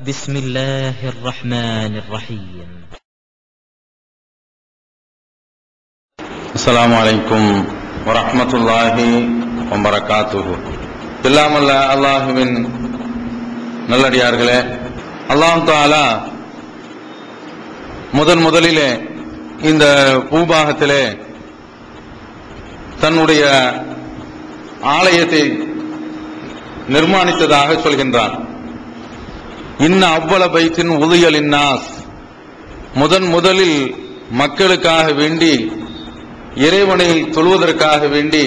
بسم الله الرحمن الرحيم. السلام عليكم ورحمة الله وبركاته. இல்லாமல்ல அல்லாஹுவின் நல்லடியார்களே, அல்லாஹ் தஆலா முதலிலே இந்த பூபாகத்திலே தன்னுடைய ஆலயத்தை நிர்மாணித்ததாக சொல்கின்றான். இன்ன அவ்வள பைத்தின் உதயலின் நாஸ், முதலில் மக்களுக்காக வேண்டி, இறைவனை தொழுவதற்காக வேண்டி,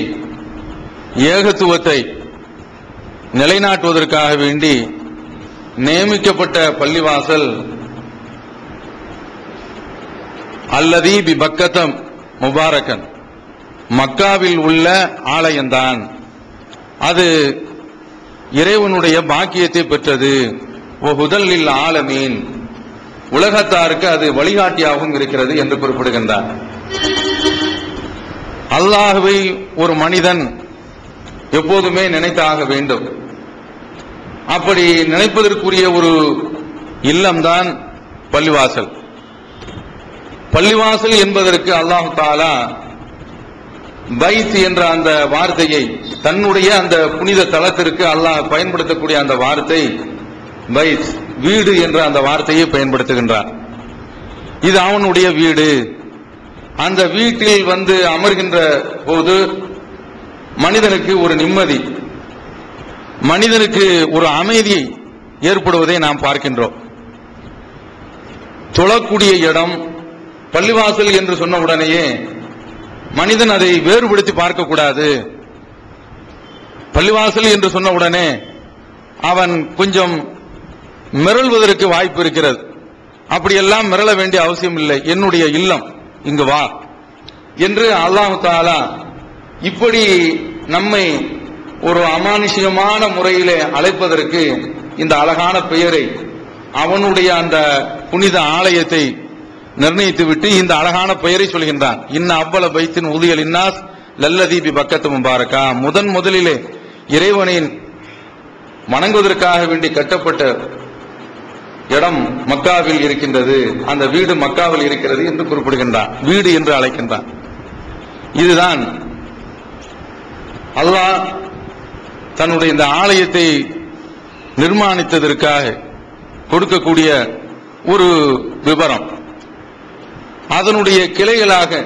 ஏகத்துவத்தை நிலைநாட்டுவதற்காக வேண்டி நியமிக்கப்பட்ட பள்ளிவாசல் அல்லதி பி பக்கத்தம் முபாரக்கன், மக்காவில் உள்ள ஆலயம்தான். அது இறைவனுடைய பாக்கியத்தை பெற்றது. ஹுதல்லில் ஆலமீன், உலகத்தாருக்கு அது வழிகாட்டியாகவும் இருக்கிறது என்று குறிப்பிடுகின்றார். அல்லாஹ்வை ஒரு மனிதன் எப்போதுமே நினைத்தாக வேண்டும். அப்படி நினைப்பதற்குரிய ஒரு இல்லம்தான் பள்ளிவாசல். பள்ளிவாசல் என்பதற்கு அல்லாஹ் தஆலா பைத் என்ற அந்த வார்த்தையை, தன்னுடைய அந்த புனித தலத்திற்கு அல்லாஹ் பயன்படுத்தக்கூடிய அந்த வார்த்தை பைத், வீடு என்ற அந்த வார்த்தையை பயன்படுத்துகின்றார். இது அவனுடைய வீடு. அந்த வீட்டில் வந்து அமர்கின்ற போது மனிதனுக்கு ஒரு நிம்மதி, மனிதனுக்கு ஒரு அமைதி ஏற்படுவதை நாம் பார்க்கின்றோம். தொழக்கூடிய இடம் பள்ளிவாசல் என்று சொன்ன உடனேயே மனிதன் அதை வேறுபடுத்தி பார்க்கக்கூடாது. பள்ளிவாசல் என்று சொன்ன உடனே அவன் கொஞ்சம் மிரள்வதற்கு வாய்ப்பு இருக்கிறது. அப்படியெல்லாம் மிரள வேண்டிய அவசியம் இல்லை. என்னுடைய இல்லம், இங்கு வா என்று அல்லாஹ் தஆலா இப்படி நம்மை ஒரு அமானுஷ்யமான முறையிலே அழைப்பதற்கு இந்த அழகான பெயரை, அவனுடைய அந்த புனித ஆலயத்தை நிர்ணயித்துவிட்டு இந்த அழகான பெயரை சொல்கின்றான். இன்ன அவ்வள பைத்தின் உதயல் இன்னாஸ் லல்லதி பி பக்கத்து முபாரக்கா, முதலிலே இறைவனை வணங்குவதற்காக வேண்டி கட்டப்பட்ட இடம் மக்காவில் இருக்கின்றது, அந்த வீடு மக்காவில் இருக்கிறது என்று குறிப்பிடுகின்றான், வீடு என்று அழைக்கின்றான். இதுதான் அல்லாஹ் தன்னுடைய இந்த ஆலயத்தை நிர்மாணித்ததற்காக கொடுக்கக்கூடிய ஒரு விவரம். அதனுடைய கிளைகளாக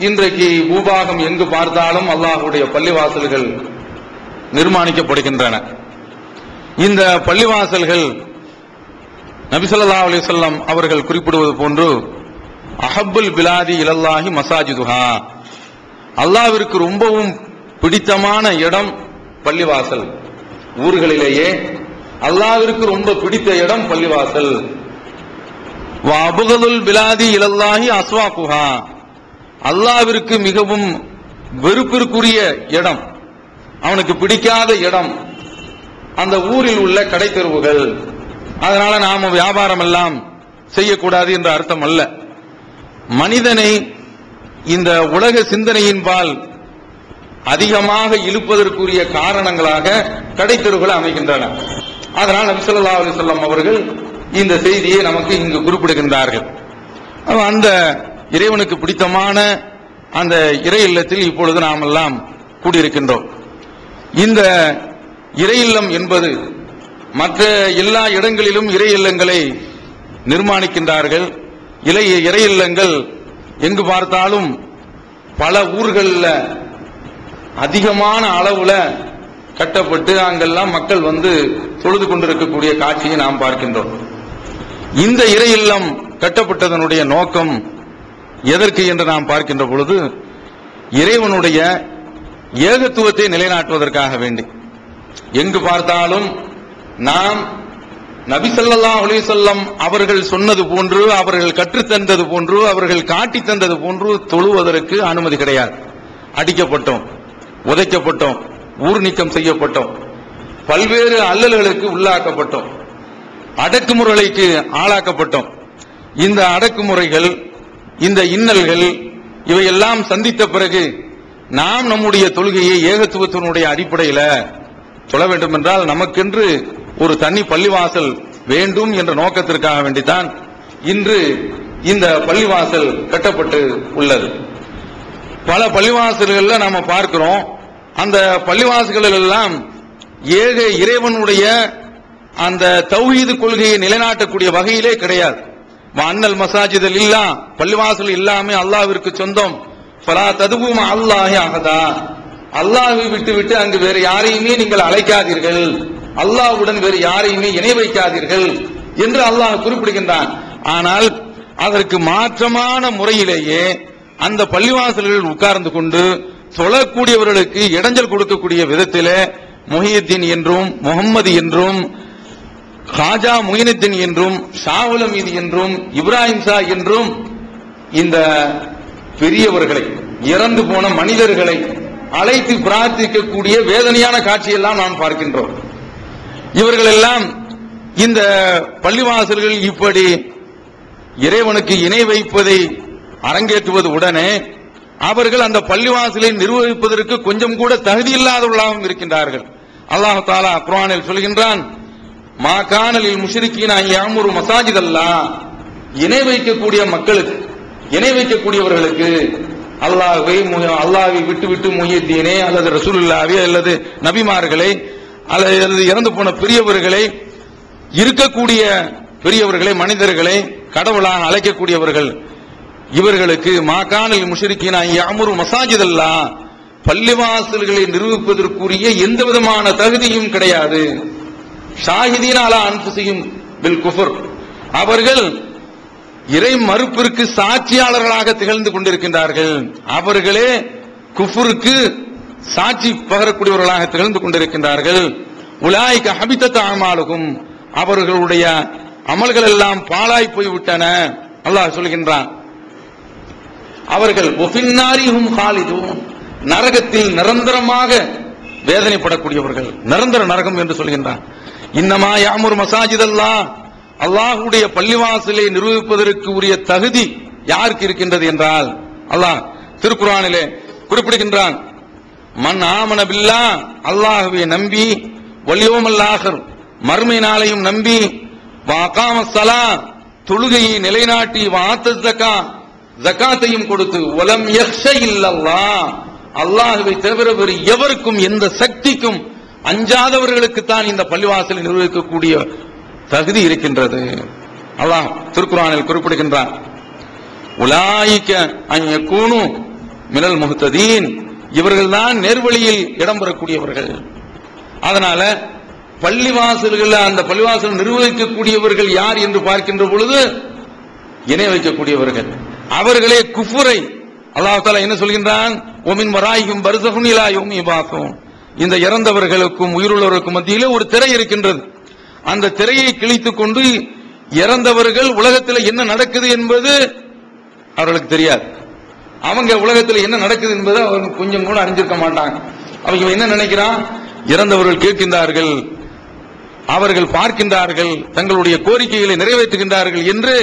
இன்றைக்கு பூபாகம் எங்கு பார்த்தாலும் அல்லாஹ்வுடைய பள்ளிவாசல்கள் நிர்மாணிக்கப்படுகின்றன. இந்த பள்ளிவாசல்கள் நபி ஸல்லல்லாஹு அலைஹி வஸல்லம் அவர்கள் குறிப்பிடுவது போன்று அஹப்புல் பிலாதி இலல்லாஹி மசாஜிதுஹா, அல்லாஹ்விற்கு ரொம்பவும் பிடித்தமான இடம் பள்ளிவாசல். ஊர்களிலேயே அல்லாஹ்விற்கு ரொம்ப பிடித்த இடம் பள்ளிவாசல். வ அபுகதுல் பிலாதி இலல்லாஹி அஸ்வாகுஹா, அல்லாஹ்விற்கு மிகவும் வெறுப்பிற்குரிய இடம், அவனுக்கு பிடிக்காத இடம் அந்த ஊரில் உள்ள கடை தெருவுகள். அதனால நாம வியாபாரம் எல்லாம் செய்யக்கூடாது என்ற அர்த்தம் அல்ல. மனிதனை இந்த உலக சிந்தனையின்பால் அதிகமாக இழுப்பதற்குரிய காரணங்களாக கடை தெருவுகள் அமைகின்றன. அதனால் நபி ஸல்லல்லாஹு அலைஹி வஸல்லம் அவர்கள் இந்த செய்தியை நமக்கு இங்கு குறிப்பிடுகின்றார்கள். அந்த இறைவனுக்கு பிடித்தமான அந்த இறை இல்லத்தில் இப்பொழுது நாம் எல்லாம் கூடியிருக்கின்றோம். இந்த இறை இல்லம் என்பது மற்ற எல்லா இடங்களிலும் இறை இல்லங்களை நிர்மாணிக்கின்றார்கள். இறை இல்லங்கள் எங்கு பார்த்தாலும் பல ஊர்களில் அதிகமான அளவுல கட்டப்பட்டு அங்கெல்லாம் மக்கள் வந்து தொழுது கொண்டிருக்கக்கூடிய காட்சியை நாம் பார்க்கின்றோம். இந்த இறை இல்லம் கட்டப்பட்டதனுடைய நோக்கம் எதற்கு என்று நாம் பார்க்கின்ற பொழுது, இறைவனுடைய ஏகத்துவத்தை நிலைநாட்டுவதற்காக வேண்டி. எங்கு பார்த்தாலும் நாம் நபி ஸல்லல்லாஹு அலைஹி வஸல்லம் அவர்கள் சொன்னது போன்று, அவர்கள் கற்றுத்தந்தது போன்று, அவர்கள் காட்டி தந்தது போன்று தொழுவதற்கு அனுமதி கிடையாது. அடிக்கப்பட்டோம், உதைக்கப்பட்டோம், ஊர் நீக்கம் செய்யப்பட்டோம், பல்வேறு அல்லல்களுக்கு உள்ளாக்கப்பட்டோம், அடக்குமுறைக்கு ஆளாக்கப்பட்டோம். இந்த அடக்குமுறைகள், இந்த இன்னல்கள் இவையெல்லாம் சந்தித்த பிறகு நாம் நம்முடைய தொழுகையை ஏகத்துவத்தினுடைய அடிப்படையில் சொல்ல வேண்டும் என்றால் நமக்கென்று ஒரு தனி பள்ளிவாசல் வேண்டும் என்ற நோக்கத்திற்காக வேண்டித்தான் இன்று இந்த பள்ளிவாசல் கட்டப்பட்டு உள்ளது. பல பள்ளிவாசல்கள் நாம பார்க்கிறோம். அந்த பள்ளிவாசல்கள் எல்லாம் ஏக இறைவனுடைய அந்த தௌஹீது கொள்கையை நிலைநாட்டக்கூடிய வகையிலே கிடையாது. அன்னல் மசாஜிதல் இல்லா, பள்ளிவாசல் எல்லாமே அல்லாஹ்விற்கு சொந்தம். ஃபலா ததுவு மா அல்லாஹி அஹதா, அல்லாஹ்வை விட்டு அங்கு வேறு யாரையுமே நீங்கள் அழைக்காதீர்கள், அல்லாஹ்வுடன் வேறு யாரையுமே இணை வைக்காதீர்கள் என்று அல்லாஹ் குறிப்பிடுகின்றான். ஆனால் அதற்கு மாற்றமான முறையிலேயே அந்த பள்ளிவாசல்களில் உட்கார்ந்து கொண்டு தொழக்கூடியவர்களுக்கு இடைஞ்சல் கொடுக்கக்கூடிய விதத்திலே முஹியுத்தீன் என்றும் முகம்மது என்றும் காஜா முயினுத்தீன் என்றும் ஷாவுல் அமீது என்றும் இப்ராஹிம் ஷா என்றும் இந்த பெரியவர்களை, இறந்து போன மனிதர்களை அழைத்து பிரார்த்திக்கக்கூடிய வேதனையான காட்சியெல்லாம் நாம் பார்க்கின்றோம். இவர்கள் எல்லாம் இந்த பள்ளிவாசல்கள் இப்படி இறைவனுக்கு இணை வைப்பதை அரங்கேற்றுவது உடனே அவர்கள் அந்த பள்ளிவாசலை நிர்வகிப்பதற்கு கொஞ்சம் கூட தகுதி இல்லாதவர்களாகவும் இருக்கின்றார்கள். அல்லாஹ் தஆலா குர்ஆனில் சொல்கின்றான், மா கானலில் முஷ்ரிக்கீன யஅமுரு மசாஜிதல்லாஹ், இணை வைக்கக்கூடிய மக்களுக்கு, இணை வைக்கக்கூடியவர்களுக்கு அல்லாஹ்வை விட்டு முஹியுத்தீனே அல்லது ரசூலுல்லாஹ்வை அல்லது நபிமார்களை அல்லது இறந்து போன பெரியவர்களை, இருக்கக்கூடிய பெரியவர்களை, மனிதர்களை கடவுளாக அழைக்கக்கூடியவர்கள், இவர்களுக்கு மாகானில் முஷ்ரிக்கீன யஅமுரு மசாஜிதல்லாஹ், பள்ளிவாசல்களை நிரூபிப்பதற்குரிய எந்த விதமான தகுதியும் கிடையாது. ஷாஹிதீன அலா அன்ஃபுஸிஹிம் பில் குஃப்ர், அவர்கள் இறை மறுப்பிற்கு சாட்சியாளர்களாக திகழ்ந்து கொண்டிருக்கின்றார்கள். அவர்களே குஃப்ருக்கு சாட்சி பகரக்கூடியவர்களாக திகழ்ந்து கொண்டிருக்கின்றார்கள். உலாயிக ஹபிதத் அமாலுகும், அவர்களுடைய அமல்கள் எல்லாம் பாழாய் போய்விட்டன. அல்லாஹ் சொல்கின்றான், அவர்கள் ஒஃபின்னாரிஹும் ஹாலிதூன், நரகத்தில் நிரந்தரமாக வேதனைப்படக்கூடியவர்கள், நிரந்தர நரகம் என்று சொல்கின்றான். இன்னமா யாமுர் மசாஜிதல்லாஹ், அல்லாஹ்வுடைய பள்ளிவாசலை நிரூபிப்பதற்கு உரிய தகுதி யாருக்கு இருக்கின்றது என்றால் அல்லாஹ் திருக்குர்ஆனிலே குறிப்பிடுகின்றான், மன் ஆமன பில்லாஹ், அல்லாஹ்வை நம்பி, வல் யௌமல் ஆகிர், மறுமை நாளையும் நம்பி, வஅகாமஸ் ஸலாத், தொழுகையை நிலைநாட்டி, வஆத்தஸ் ஸகாத், ஜகாத்தையும் கொடுத்து, வலம் யக்ஷ இல்லல்லாஹ், அல்லாஹ்வை தவிர வேறு எவருக்கும் எந்த சக்திக்கும் அஞ்சாதவர்களுக்கு தான் இந்த பள்ளிவாசலை நிர்வகிக்கக்கூடிய தகுதி இருக்கின்றது. அல்லாஹ் திருக்குர்ஆனில் குறிப்பிடுகின்றான், உலாயிக அன் யகூனு மினல் முஹ்ததீன், இவர்கள்தான் நேர்வழியில் இடம்பெறக்கூடியவர்கள். அதனால பள்ளிவாசல்கள், அந்த பள்ளிவாசல் நிர்வகிக்கக்கூடியவர்கள் யார் என்று பார்க்கின்ற பொழுது இணை வைக்கக்கூடியவர்கள், அவர்களே குஃபுரை அல்லாஹ் தஆலா என்ன சொல்கின்றான், ஒமின் வராயிஹிம் பர்ஸகுன் இலா யௌமி யபாஸூன், இந்த இறந்தவர்களுக்கும் உயிருள்ளவர்களுக்கும் மத்தியிலே ஒரு திரை இருக்கின்றது. அந்த திரையை கிழித்துக் கொண்டு இறந்தவர்கள் உலகத்தில் என்ன நடக்குது என்பது அவர்களுக்கு தெரியாது. அவங்க உலகத்தில் என்ன நடக்குது என்பது அவங்க கொஞ்சம் கூட அறிஞ்சிருக்க மாட்டாங்க. அவங்க என்ன நினைக்கிறான், இறந்தவர்கள் கேட்கின்றார்கள், அவர்கள் பார்க்கின்றார்கள், தங்களுடைய கோரிக்கைகளை நிறைவேற்றுகின்றார்கள் என்று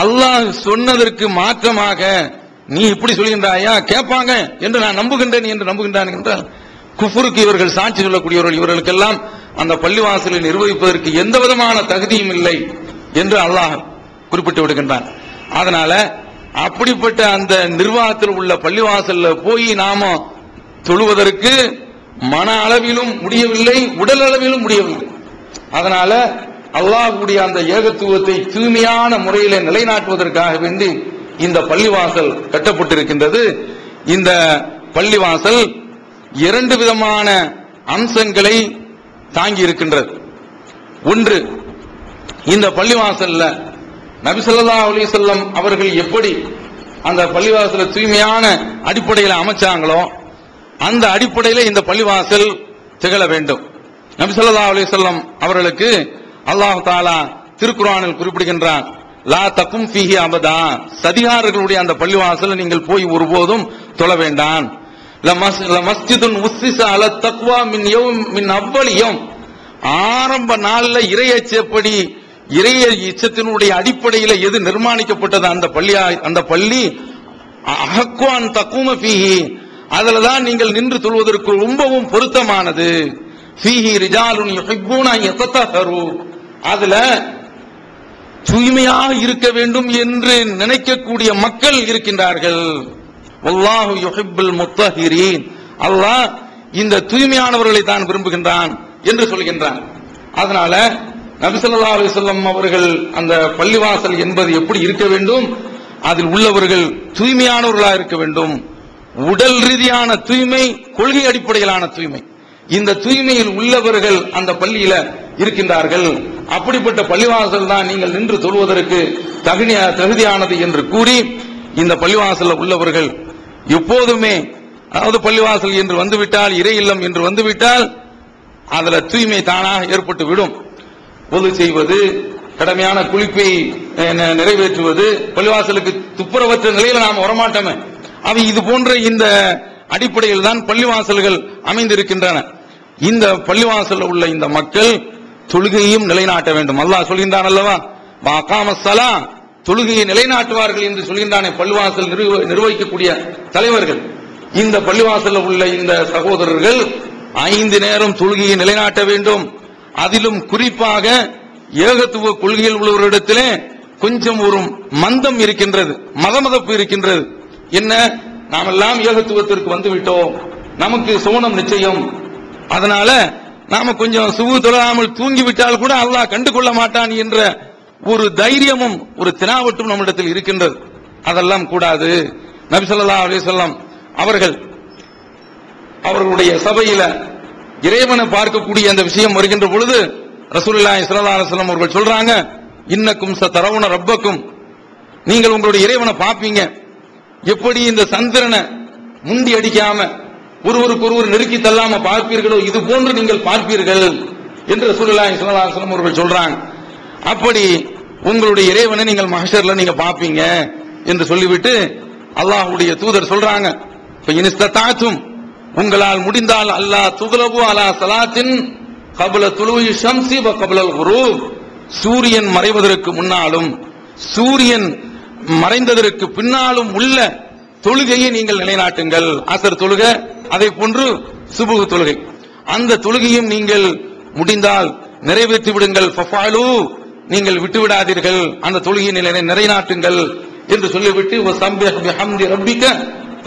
அல்லாஹ் சொன்னதற்கு மாற்றமாக நீ இப்படி சொல்கின்றாயா, கேட்பாங்க என்று நான் நம்புகின்றேன் என்று நம்புகின்றான் என்றால் குஃபுருக்கு இவர்கள் சாட்சி சொல்லக்கூடியவர்கள். இவர்களுக்கெல்லாம் அந்த பள்ளிவாசலை நிர்வகிப்பதற்கு எந்த விதமான தகுதியும் இல்லை என்று அல்லாஹ் குறிப்பிட்டு விடுகின்றான். அதனால அப்படிப்பட்ட அந்த நிர்வாகத்தில் உள்ள பள்ளிவாசல்ல போய் நாம தொழுவதற்கு மன அளவிலும் முடியவில்லை, உடல் அளவிலும் முடியவில்லை. அதனால அல்லாஹ்வுடைய அந்த ஏகத்துவத்தை தூய்மையான முறையில் நிலைநாட்டுவதற்காக வேண்டி இந்த பள்ளிவாசல் கட்டப்பட்டிருக்கின்றது. இந்த பள்ளிவாசல் இரண்டு விதமான அம்சங்களை தாங்கி இருக்கின்றது. ஒன்று, இந்த பள்ளிவாசல்ல நபி ஸல்லல்லாஹு அலைஹி வஸல்லம் அவர்கள் எப்படி அந்த பள்ளிவாசலை தூய்மையான அடிப்படையில் அமைச்சாங்களோ அந்த அடிப்படையில் இந்த பள்ளிவாசல் திகழ வேண்டும். நபி ஸல்லல்லாஹு அலைஹி வஸல்லம் அவர்களுக்கு அல்லாஹ் தஆலா திருக்குர்ஆனில் குறிப்பிடுகின்றான், லா தகும் ஃபீஹி அபதா, சதிகாரர்களுடைய அந்த பள்ளிவாசலை நீங்கள் போய் ஒருபோதும் தொழ வேண்டாம். லமஸ்ஜிதுன் உஸ்ஸிஸ அலா தக்வா மின் அவ்வல் யௌம், ஆரம்ப நாள்ல இறை அச்சப்படி, இறை இச்சத்தினுடைய அடிப்படையில் எது நிர்மாணிக்கப்பட்டது அந்த பள்ளி அஹ்குவான் தகும ஃபீஹி, அதுலதான் நீங்கள் நின்று தொழுவதற்கு ரொம்பவும் பொருத்தமானது. ஃபீஹி ரிஜாலுன் யுஹிப்பூன அன் யததஹரு, அதுல தூய்மையாக இருக்க வேண்டும் என்று நினைக்கக்கூடிய மக்கள் இருக்கின்றார்கள். வல்லாஹு யுஹிப்புல் முத்தஹிரீன், அல்லாஹ் இந்த தூய்மையானவர்களை தான் விரும்புகின்றான் என்று சொல்கின்றான். அதனால நபி ஸல்லல்லாஹு அலைஹி வஸல்லம் அவர்கள் அந்த பள்ளிவாசல் என்பது எப்படி இருக்க வேண்டும், அதில் உள்ளவர்கள் தூய்மையானவர்களாக இருக்க வேண்டும். உடல் ரீதியான தூய்மை, கொள்கை அடிப்படையிலான தூய்மை. இந்த தூய்மையில் உள்ளவர்கள் அந்த பள்ளியில இருக்கின்றார்கள். அப்படிப்பட்ட பள்ளிவாசல் தான் நீங்கள் நின்று தொழுவதற்கு தகுதியானது என்று கூறி, இந்த பள்ளிவாசல் உள்ளவர்கள் எப்போதுமே, அதாவது பள்ளிவாசல் என்று வந்துவிட்டால், இறை இல்லம் என்று வந்துவிட்டால் அதுல தூய்மை தானாக ஏற்பட்டு விடும். பொது செய்வது, கடமையான குளிப்பை நிறைவேற்றுவது, பள்ளிவாசலுக்கு துப்புரவற்ற நிலையில நாம் வரமாட்டோமே. அவை இது போன்ற இந்த அடிப்படையில் தான் பள்ளிவாசல்கள் அமைந்திருக்கின்றன. இந்த பள்ளிவாசல் உள்ள இந்த மக்கள் தொழுகையும் நிலைநாட்ட வேண்டும். அல்லாஹ் சொல்கின்றான் அல்லவா, வாகாமஸ்ஸலா, தொழுகையை நிலைநாட்டுவார்கள் என்று சொல்கின்றானே பள்ளிவாசல் நிர்வகிக்கக்கூடிய தலைவர்கள். இந்த பள்ளிவாசல் உள்ள இந்த சகோதரர்கள் 5 நேரம் தொழுகையை நிலைநாட்ட வேண்டும். அதிலும் குறிப்பாக ஏகத்துவ கொள்கையில் உள்ளவரிடத்திலே கொஞ்சம் ஒரு மந்தம் இருக்கின்றது, மதமதப்பு இருக்கின்றது. என்ன, நாமெல்லாம் ஏகத்துவத்திற்கு வந்துவிட்டோம், நமக்கு சோனம் நிச்சயம், அதனால நாம கொஞ்சம் சுபு தொழாமல் தூங்கிவிட்டால் கூட அல்லாஹ் கண்டுகொள்ள மாட்டான் என்ற ஒரு தைரியமும் ஒரு தினாவட்டும் நம்மிடத்தில் இருக்கின்றது. அதெல்லாம் கூடாது. நபி ஸல்லல்லாஹு அலைஹி வஸல்லம் அவர்களுடைய சபையில இறைவனை பார்க்கக்கூடிய அந்த விஷயம் வருகின்ற பொழுது ரசூலுல்லாஹி ஸல்லல்லாஹு அலைஹி வஸல்லம் அவர்கள் சொல்றாங்க, இன்னக்கும் சதரவுன ரப்பக்கும், நீங்கள் உங்களுடைய இறைவனை பார்ப்பீங்க. எப்படி இந்த சந்திரனை முண்டி அடிக்காம ஒருவருக்கொருவர் நெருக்கி தள்ளாம பார்ப்பீர்களோ, இது போன்று நீங்கள் பார்ப்பீர்கள் என்று ரசூலுல்லாஹி ஸல்லல்லாஹு அலைஹி வஸல்லம் அவர்கள் சொல்றாங்க. அப்படி உங்களுடைய இறைவனை நீங்கள் மஹ்ஷர்ல நீங்க பார்ப்பீங்க என்று சொல்லிவிட்டு அல்லாஹ்வுடைய தூதர் சொல்றாங்க, இன்ஸ்ததாத்தும், உங்களால் முடிந்தால் அல்லாஹ் துக்லபு அலா ஸலாத்தின் கப்ல துலூஇ ஷம்ஸி வ கப்லல் குரூப், சூரியன் மறைவதற்கு முன்னாலும் சூரியன் மறைந்ததற்கு பின்னாலும் உள்ள தொழுகையை நீங்கள் நிலைநாட்டுங்கள். அசர் தொழுகை, அதை போன்று சுபுஹ் தொழுகை, அந்த தொழுகையும் நீங்கள் முடிந்தால் நிறைவேற்றி விடுங்கள். ஃபஃபாலு, நீங்கள் விட்டுவிடாதீர்கள், அந்த தொழுகையை நிலைநாட்டுங்கள் என்று சொல்லிவிட்டு வஸம்பிஹ் பிஹம்தி ரப்பிக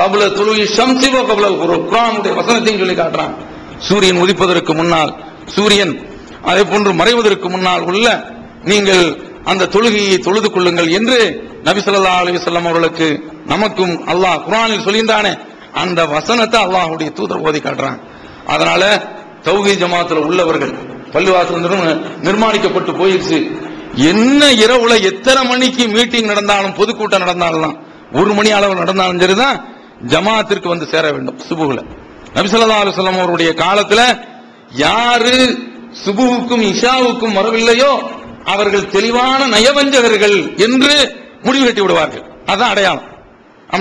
கப்ல துலூஇ ஷம்ஸி வ கப்லல் குரூப், குர்ஆனுடைய வசனத்தையும் சொல்லி காட்டுறான். சூரியன் உதிப்பதற்கு முன்னால், சூரியன் அதே போன்று மறைவதற்கு முன்னால் உள்ள நீங்கள் அந்த தொழுகையை தொழுது கொள்ளுங்கள் என்று நபி ஸல்லல்லாஹு அலைஹி வஸல்லம் அவர்களுக்கு நமக்கும் அல்லாஹ் குர்ஆனில் சொல்கின்றானே, அந்த வசனத்தை அல்லாஹ்வுடைய தூதர் ஓதி காட்டுறான். அதனால தௌஹீத் ஜமாத்துல உள்ளவர்கள், பள்ளிவாசல் நிர்மாணிக்கப்பட்டு போயிடுச்சு, என்ன இரவுல எத்தனை மணிக்கு மீட்டிங் நடந்தாலும் பொதுக்கூட்டம் நடந்தாலும் 1 மணி அளவு நடந்தாலும் சரிதான் ஜமாத்திற்கு வந்து சேர வேண்டும். சுபுகுல நபி ஸல்லல்லாஹு அலைஹி வஸல்லம் அவருடைய காலத்துல யாரு சுபுவுக்கும் இஷாவுக்கும் வரவில்லையோ அவர்கள் தெளிவான நயவஞ்சகர்கள் என்று முடிவு கட்டி விடுவார்கள். அதான் அடையாளம்.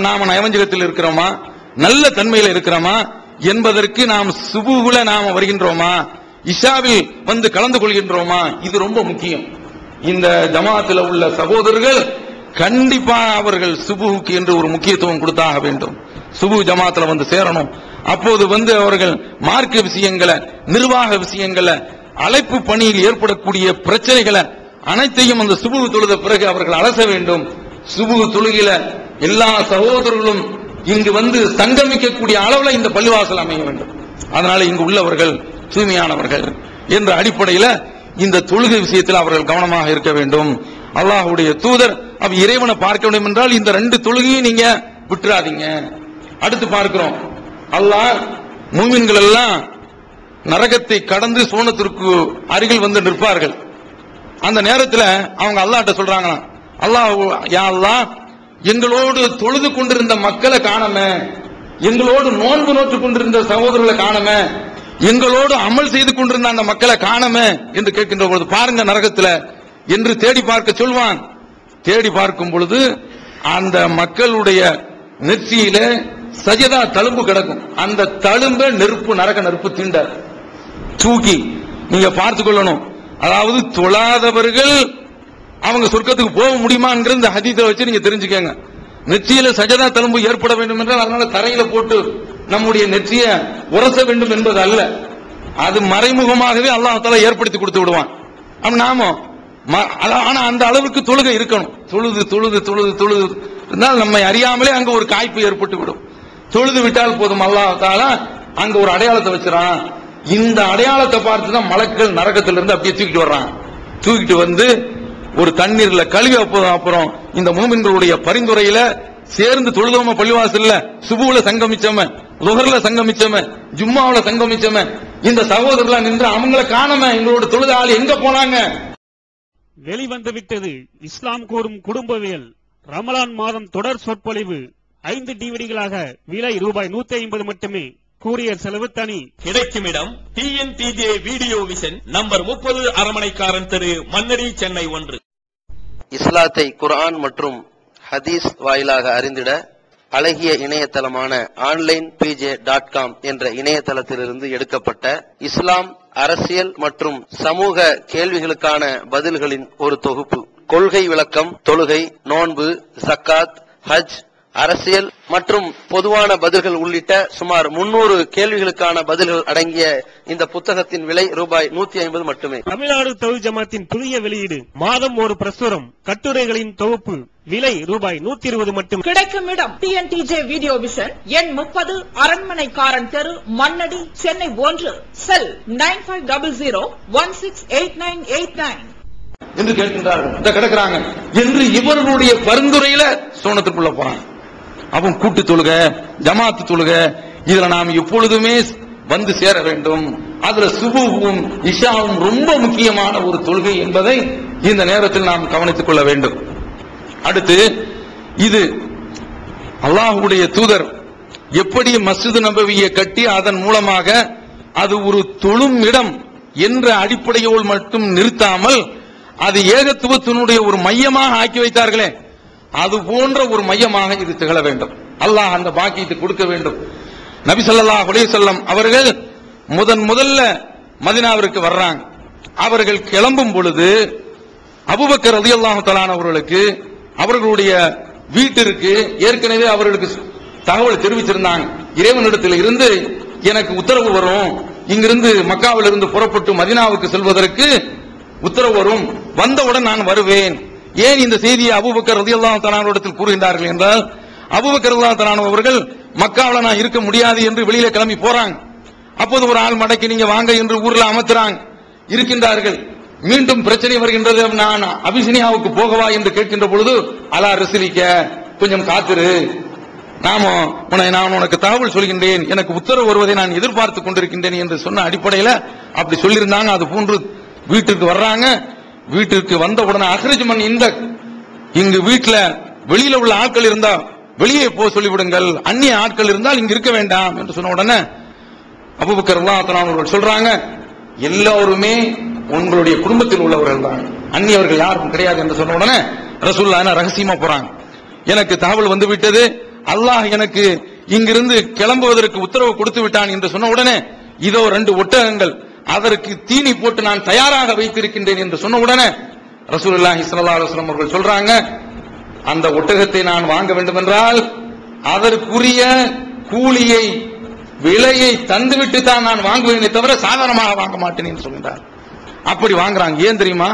நாம நயவஞ்சகத்தில் இருக்கிறோமா, நல்ல தன்மையில் இருக்கிறோமா என்பதற்கு நாம் சுபுகுல நாம வருகின்றோமா, இஷாவில் வந்து கலந்து கொள்கின்றோமா, இது ரொம்ப முக்கியம். இந்த ஜமாத்தில் உள்ள சகோதரர்கள் கண்டிப்பா அவர்கள் சுபுவுக்கு என்று ஒரு முக்கியத்துவம் கொடுத்தாக வேண்டும். சுபு ஜமாத்துல வந்து சேரணும். அப்போது வந்து அவர்கள் மார்க்க விஷயங்களை, நிர்வாக விஷயங்களை, அழைப்பு பணியில் ஏற்படக்கூடிய பிரச்சனைகளை அனைத்தையும் அந்த சுபு தொழுத பிறகு அவர்கள் அலச வேண்டும். சுபு தொழுகையில எல்லா சகோதரர்களும் இங்கு வந்து சங்கமிக்கக்கூடிய அளவுல இந்த பள்ளிவாசல் அமைய வேண்டும். அதனால இங்கு உள்ளவர்கள் தூய்மையானவர்கள் என்ற அடிப்படையில இந்த தொழுகை விஷயத்தில் அவர்கள் கவனமாக இருக்க வேண்டும். அல்லாஹ்வுடைய தூதர் அப்ப இறைவனை பார்க்க வேண்டும் என்றால் இந்த 2 தொழுகையும் நீங்க விட்டுறாதீங்க. அடுத்து பார்க்கிறோம், அல்லாஹ் மூமின்கள் எல்லாம் நரகத்தை கடந்து சோனத்திற்கு அருகில் வந்து நிற்பார்கள். அந்த நேரத்தில் அவங்க அல்லாஹ்ட்ட சொல்றாங்க, அல்லாஹ், யா அல்லாஹ், எங்களோடு தொழுது கொண்டிருந்த மக்களை காணாம, எங்களோடு நோன்பு நோற்றுக் கொண்டிருந்த சகோதரர்களை காணாம, எங்களோடு அமல் செய்து கொண்டிருந்த அந்த மக்களை காணாம என்று கேட்கின்ற பொழுது பாருங்க நரகத்தில் என்று தேடி பார்க்க சொல்வான். தேடி பார்க்கும் பொழுது அந்த மக்களுடைய நெற்றியில சஜதா தழும்பு கிடக்கும். அந்த தழும்ப நெருப்பு, நரக நெருப்பு தீண்ட தூக்கி நீங்க பார்த்து கொள்ளணும். அதாவது தொழாதவர்கள் அவங்க சொர்க்கத்துக்கு போக முடியுமாங்கிற இந்த ஹதீஸை வச்சு நீங்க தெரிஞ்சுக்கங்க. நெற்றியில சஜதா தழும்பு ஏற்பட வேண்டும் என்றால் அதனால தரையில போட்டு நம்முடைய நெற்றிய உரச வேண்டும் என்பது அல்ல. அது மறைமுகமாகவே அல்லாஹ் தஆலா ஏற்படுத்தி கொடுத்து விடுவான். நாம ஆனா அந்த அளவுக்கு தொழுகை இருக்கணும். தொழுது தொழுது தொழுது தொழுது இருந்தால் நம்மை அறியாமலே அங்க ஒரு காய்ப்பு ஏற்பட்டு விடும். தொழுது விட்டால் போதும், அல்லாஹ் தஆலா அங்க ஒரு அடையாளத்தை வச்சிரான். இந்த அடையாளத்தை பார்த்துதான் மலக்குகள் நரகத்திலிருந்து அப்படியே தூக்கிட்டு வர்றான். தூக்கிட்டு வந்து ஒரு தண்ணீர்ல கழுவி அப்புறம் இந்த மூமின்களுடைய பரிந்துரையில சேர்ந்து தொழுதோம பள்ளிவாசல்ல, சுபுல சங்கமிச்சோம, லுஹர்ல சங்கமிச்சோம, ஜும்மாவுல சங்கமிச்சோம, இந்த சகோதரர்களா நின்று அவங்கள காணாம எங்களோட தொழுத ஆள் எங்க போனாங்க? வெளிவந்து விட்டது இஸ்லாம் கூறும் குடும்பவியல் ரமலான் மாதம் தொடர் சொற்பொழிவு 5 டிவிடிகளாக விலை ரூபாய் 150 மட்டுமே. கூரியர் செலவு தனி. கிடைக்கும் இடம் TNTJ வீடியோ விஷன், நம்பர் 30, அரமனைக்காரன் தெரு, மன்னடி, சென்னை 1. இஸ்லாத்தை குர்ஆன் மற்றும் ஹதீஸ் வாயிலாக அறிந்திட அழகிய இணையதளமான onlinepj.com என்ற இணையதளத்திலிருந்து எடுக்கப்பட்ட இஸ்லாம், அரசியல் மற்றும் சமூக கேள்விகளுக்கான பதில்களின் ஒரு தொகுப்பு. கொள்கை விளக்கம், தொழுகை, நோன்பு, ஜக்காத், ஹஜ், அரசியல் மற்றும் பொதுவான பதில்கள் உள்ளிட்ட சுமார் 300 கேள்விகளுக்கான பதில்கள் அடங்கிய இந்த புத்தகத்தின் விலை ரூபாய் 150 மட்டுமே. தமிழ்நாடு தௌஹீத் ஜமாத்தின் புதிய வெளியீடு, மாதம் ஒரு பிரசுரம், கட்டுரைகளின் தொகுப்பு, விலை ரூபாய் 120 மட்டும். கிடைக்கும் இடம் TNTJ வீடியோ விஷன், எண் 30, அரண்மனைக்காரன் தெரு, மன்னடி, சென்னை 1. செல் 9500168989 என்று கேட்கின்றார்கள். இந்த கிடக்குறாங்க என்று இவர்களுடைய பரிந்துரையில சோனத்துக்குள்ள போறாங்க. அவன் கூட்டு தொழுக, ஜமாத்து தொழுக, இதுல நாம் எப்பொழுதுமே வந்து சேர வேண்டும். அதுல சுபுவும் இஷாவும் ரொம்ப முக்கியமான ஒரு தொழுகை என்பதை இந்த நேரத்தில் நாம் கவனித்துக் கொள்ள வேண்டும். அடுத்து, இது அல்லாஹ்வுடைய தூதர் எப்படி மஸ்ஜித் நபவியை கட்டி அதன் மூலமாக அது ஒரு தொழும் இடம் என்ற அடிப்படையோடு மட்டும் நிறுத்தாமல் அது ஏகத்துவத்தினுடைய ஒரு மையமாக ஆக்கி வைத்தார்களே, அது போன்ற ஒரு மையமாக இது திகழ வேண்டும். அல்லாஹ் அந்த பாக்கியத்தை கொடுக்க வேண்டும். நபி ஸல்லல்லாஹு அலைஹி வஸல்லம் அவர்கள் முதல்ல மதீனாவிற்கு வர்றாங்க. அவர்கள் கிளம்பும் பொழுது அபூபக்கர் ரலியல்லாஹு தஆலா அவர்களுக்கு அவர்களுடைய வீட்டிற்கு ஏற்கனவே அவர்களுக்கு தகவல் தெரிவிச்சிருந்தாங்க. இறைவனிடத்தில் இருந்து எனக்கு உத்தரவு வரும், இங்கிருந்து மக்காவிலிருந்து புறப்பட்டு மதீனாவுக்கு செல்வதற்கு உத்தரவு வரும், வந்தவுடன் நான் வருவேன். ஏன் இந்த செய்தியை அபூபக்கர் ரலியல்லாஹு தஆலா இடத்தில் கூறுகின்றார்கள் என்றால், அபூபக்கர் ரலியல்லாஹு தஆலா அவர்கள் மக்காவில் நான் இருக்க முடியாது என்று வெளியில கிளம்பி போறாங்க. அப்போது ஒரு ஆள் மடக்கி நீங்க வாங்க என்று ஊர்ல அமர்த்துறாங்க, இருக்கின்றார்கள். மீண்டும் பிரச்சனை வருகின்றது, நான் அபிசினியாவுக்கு போகவா என்று கேட்கின்ற பொழுது, அலா ரிசிலிக்க, கொஞ்சம் காத்திரு, நான் உனக்கு தகவல் சொல்கின்றேன், எனக்கு உத்தரவு வருவதை நான் எதிர்பார்த்துக் கொண்டிருக்கின்றேன் என்று சொன்ன அடிப்படையில் அப்படி சொல்லியிருந்தாங்க. அது போன்று வீட்டிற்கு வர்றாங்க. வீட்டிற்கு வந்த உடனே அஹ்ரஜ்மன் இந்த இங்கு வீட்டுல வெளியில உள்ள ஆட்கள் இருந்தா வெளியே போக சொல்லிவிடுங்கள், அந்நிய ஆட்கள் இருந்தால் இங்கு இருக்க வேண்டாம் என்று சொன்ன உடனே அபூபக்கர் ரலியல்லாஹு தஆலா அவர்கள் சொல்றாங்க, எல்லாருமே உங்களுடைய குடும்பத்தில் உள்ளவர்கள் தான், அந்நியவர்கள் யாரும் கிடையாது என்று சொன்ன உடனே ரசூலுல்லாஹ் ரகசியமா போறாங்க. எனக்கு தகவல் வந்து விட்டது, அல்லாஹ் எனக்கு இங்கிருந்து கிளம்புவதற்கு உத்தரவு கொடுத்து விட்டான் என்று சொன்ன உடனே இதோ 2 ஒட்டகங்கள், அதற்கு தீனி போட்டு நான் தயாராக வைத்திருக்கின்றேன் என்று சொன்ன உடனே ரசூலுல்லாஹி ஸல்லல்லாஹு அலைஹி வஸல்லம் அவர்கள் சொல்றாங்க, அந்த ஒட்டகத்தை நான் வாங்க வேண்டும் என்றால் அதற்குரிய கூலியை, விலையை தந்துவிட்டு தான் நான் வாங்குவேனே தவிர சாதாரணமாக வாங்க மாட்டேன் என்று சொல்கின்றார். அப்படி வாங்குறாங்க. ஏன் தெரியுமா?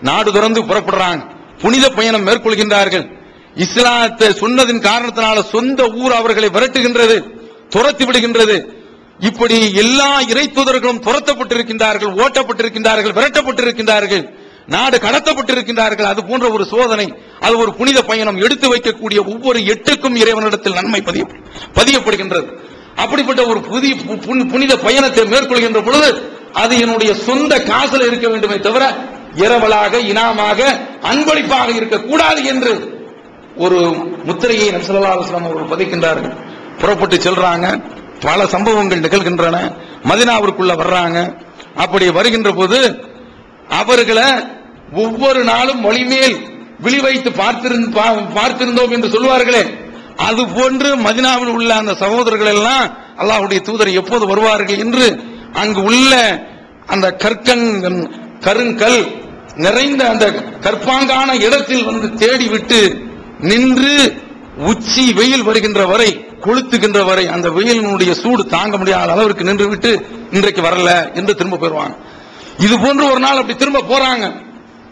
நாடு துறந்து புறப்படுறாங்க, புனித பயணம் மேற்கொள்கின்றார்கள். இஸ்லாத்தை சொன்னதின் காரணத்தினால சொந்த ஊர் அவர்களை விரட்டுகின்றது, துரத்தி விடுகின்றது. இப்படி எல்லா இறை தூதர்களும் துரத்தப்பட்டிருக்கின்றார்கள், ஓட்டப்பட்டிருக்கின்றார்கள், விரட்டப்பட்டிருக்கின்றார்கள், நாடு கடத்தப்பட்டிருக்கின்றார்கள். அது போன்ற ஒரு சோதனை, அது ஒரு புனித பயணம். எடுத்து வைக்கக்கூடிய ஒவ்வொரு எட்டுக்கும் இறைவனிடத்தில் நன்மை பதியப்படுகின்றது. அப்படிப்பட்ட ஒரு புனித பயணத்தை மேற்கொள்கின்ற பொழுது அது என்னுடைய சொந்த காசில் இருக்க வேண்டுமே தவிர இரவலாக, இனாமாக, அன்பளிப்பாக இருக்கக்கூடாது என்று ஒரு முத்திரையை நபி ஸல்லல்லாஹு அலைஹி வஸல்லம் அவர்கள் பதிக்கின்றார்கள். புறப்பட்டு செல்றாங்க. பல சம்பவங்கள் நிகழ்கின்றன. மதீனாவிற்குள்ள வர்றாங்க. அப்படி வருகின்ற போது அவர்களை ஒவ்வொரு நாளும் மொழிமேல் விழி வைத்து பார்த்திருந்தோம் என்று சொல்வார்களே, அது போன்று மதீனாவில் உள்ள அந்த சகோதரர்கள் எல்லாம் அல்லாஹ்வுடைய தூதர் எப்போது வருவார்கள் என்று அங்கு உள்ள அந்த கருங்கல் நிறைந்த அந்த கற்பாங்கான இடத்தில் வந்து தேடிவிட்டு நின்று உச்சி வெயில் வருகின்ற வரை, கொளுத்துகின்ற வரை, அந்த வெயிலினுடைய சூடு தாங்க முடியாத அளவிற்கு நின்று விட்டு இன்றைக்கு வரல என்று திரும்ப போயிடுவாங்க. இது போன்று ஒரு நாள் அப்படி திரும்ப போறாங்க.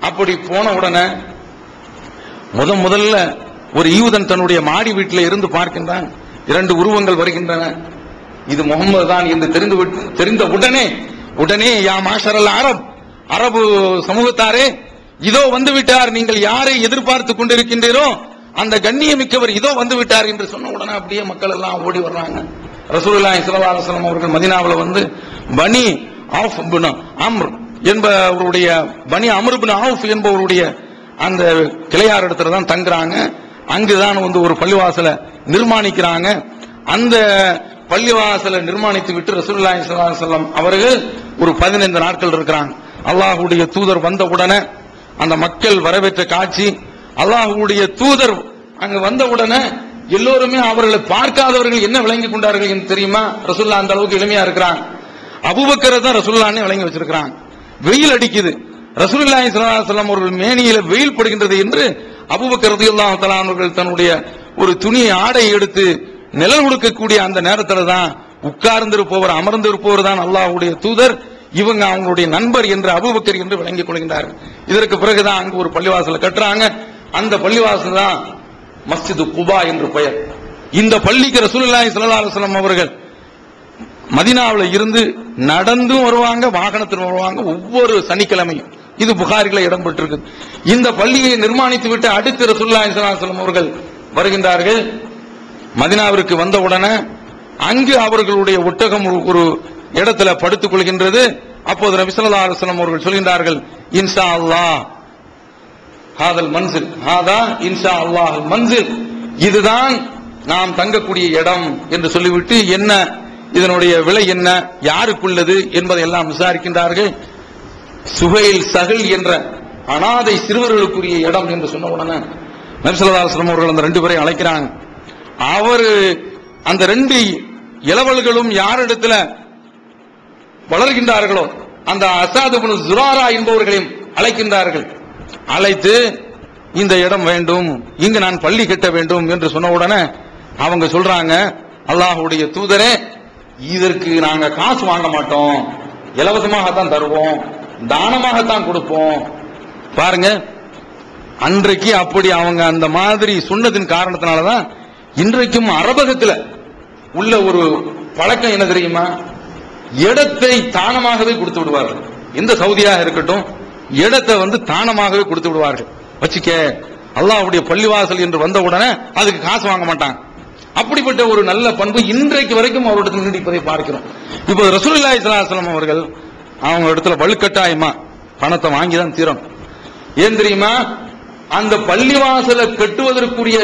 அப்படி போன உடனே முதல்ல ஒரு யூதன் தன்னுடைய மாடி வீட்டில் இருந்து பார்க்கின்றான். 2 உருவங்கள் வருகின்றன. இது முகமது தான் என்று தெரிந்த உடனே யா மாஷரல் அரபு சமூகத்தாரே, இதோ வந்து விட்டார், நீங்கள் யாரை எதிர்பார்த்து கொண்டிருக்கின்றீரோ அந்த கண்ணியமிக்கவர் இதோ வந்து விட்டார் என்று சொன்ன உடனே அப்படியே மக்கள் எல்லாம் ஓடி வர்றாங்க. ரசூலுல்லாஹி ஸல்லல்லாஹு அலைஹி வஸல்லம் அவர்கள் மதீனாவில் வந்து பனி ஆஃப் இப்னு அம்ர் என்பவருடைய பனி அம்ர் இப்னு ஆஃப் என்பவருடைய அந்த கிளையார் இடத்துல தான் தங்குறாங்க. அங்குதான் வந்து ஒரு பள்ளிவாசலை நிர்மாணிக்கிறாங்க. அந்த பள்ளிவாசலை நிர்மாணித்து விட்டு ரசூலுல்லாஹி ஸல்லல்லாஹு அலைஹி வஸல்லம் அவர்கள் ஒரு 15 நாட்கள் இருக்கிறாங்க. அல்லாஹ்வுடைய தூதர் வந்த உடனே அந்த மக்கள் வரவேற்ற காட்சி, அல்லாஹ்வுடைய தூதர் அங்கு வந்த உடனே எல்லோருமே அவர்களை பார்க்காதவர்கள் என்ன விளங்கி கொண்டார்கள் என்று தெரியுமா? ரசூலுல்லாஹ் அந்த அளவுக்கு எளிமையா இருக்கிறாங்க. அபூபக்கரை தான் ரசூலுல்லாஹ்னே விளங்கி வச்சிருக்கிறாங்க. வெயில் அடிக்குது, ரசூலுல்லாஹி ஸல்லல்லாஹு அலைஹி வஸல்லம் அவர்கள் மேனியில வெயில் படுகின்றது என்று அபூபக்கர் ரலியல்லாஹு தஆலா அவர்கள் தன்னுடைய ஒரு துணியை ஆடை எடுத்து நிழல் கொடுக்கக்கூடிய அந்த நேரத்தில் தான் உட்கார்ந்திருப்பவர் அமர்ந்திருப்பவர் தான் அல்லாஹ்வுடைய தூதர், இவங்க அவங்களுடைய நண்பர் என்று அபூபக்கர் என்று விளங்கிக் கொள்கின்றார்கள். இதற்கு பிறகுதான் அங்கு ஒரு பள்ளிவாசலை கட்டுறாங்க. அந்த பள்ளிவாசல் தான் மஸ்ஜிது குபா என்று பெயர். இந்த பள்ளிக்கு ரசூலுல்லாஹி ஸல்லல்லாஹு அலைஹி வஸல்லம் அவர்கள் மதீனாவில் இருந்து நடந்தும் வருவாங்க, வாகனத்தில் வருவாங்க ஒவ்வொரு சனிக்கிழமையும். இது புகாரில இடம்பெற்றிருக்கு. இந்த பள்ளியை நிர்மாணித்து விட்டு அடுத்து ரசூலுல்லாஹி ஸல்லல்லாஹு அலைஹி வஸல்லம் அவர்கள் வருகின்றார்கள். மதீனாவிற்கு வந்த உடனே அங்கு அவர்களுடைய ஒட்டகம் ஒரு இடத்துல படுத்துக் கொள்கின்றது. அப்போது நபி ஸல்லல்லாஹு அலைஹி வஸல்லம் அவர்கள் சொல்கின்றார்கள், இன்ஷா அல்லாஹ் ஹாதல் மன்சில், ஹாதா இன்ஷா அல்லாஹ் மன்சில், இதுதான் நாம் தங்கக்கூடிய இடம் என்று சொல்லிவிட்டு என்ன இதனுடைய விலை என்ன, யாருக்குள்ளது என்பதை எல்லாம் விசாரிக்கின்றார்கள். சுஹைல் சஹல் என்ற அனாதை சிறுவர்களுக்குரிய இடம் என்று சொன்ன உடனே நபி ஸல்லல்லாஹு அலைஹி வஸல்லம் அவர்கள் அந்த 2 பேரை அழைக்கிறாங்க. அவர் அந்த 2 இளவல்களும் யாரிடத்துல வளர்கின்றார்களோ அந்த அஸாத் இப்னு ஜுராரா என்பவர்களையும் அழைக்கின்றார்கள். அழைத்து இந்த இடம் வேண்டும், இங்கு நான் பள்ளி கட்ட வேண்டும் என்று சொன்ன உடனே அவங்க சொல்றாங்க, அல்லாஹ்வுடைய தூதரே, இதற்கு நாங்க காசு வாங்க மாட்டோம், இலவசமாகத்தான் தருவோம், தானமாகத்தான் கொடுப்போம். பாருங்க, அன்றைக்கு அப்படி அவங்க அந்த மாதிரி சொன்னதின் காரணத்தினாலதான் இன்றைக்கும் அரபகத்தில் உள்ள ஒரு பழக்கம் என்ன தெரியுமா? இடத்தை தானமாகவே கொடுத்து விடுவார்கள். எந்த சவுதியாக இருக்கட்டும், இடத்தை வந்து தானமாகவே கொடுத்து விடுவார்கள். வச்சுக்க, அல்லாஹ்வுடைய பள்ளிவாசல் என்று வந்த உடனே அதுக்கு காசு வாங்க மாட்டாங்க. அப்படிப்பட்ட ஒரு நல்ல பண்பு இன்றைக்கு வரைக்கும் அவரிடத்தில் நீடிப்பதை பார்க்கிறோம். இப்போ ரசூலுல்லாஹி ஸல்லல்லாஹு அலைஹி வஸல்லம் அவர்கள் அவங்க இடத்துல வலுக்கட்டாயமா பணத்தை வாங்கிதான் தீரணும். ஏன் தெரியுமா? அந்த பள்ளிவாசலை கட்டுவதற்குரிய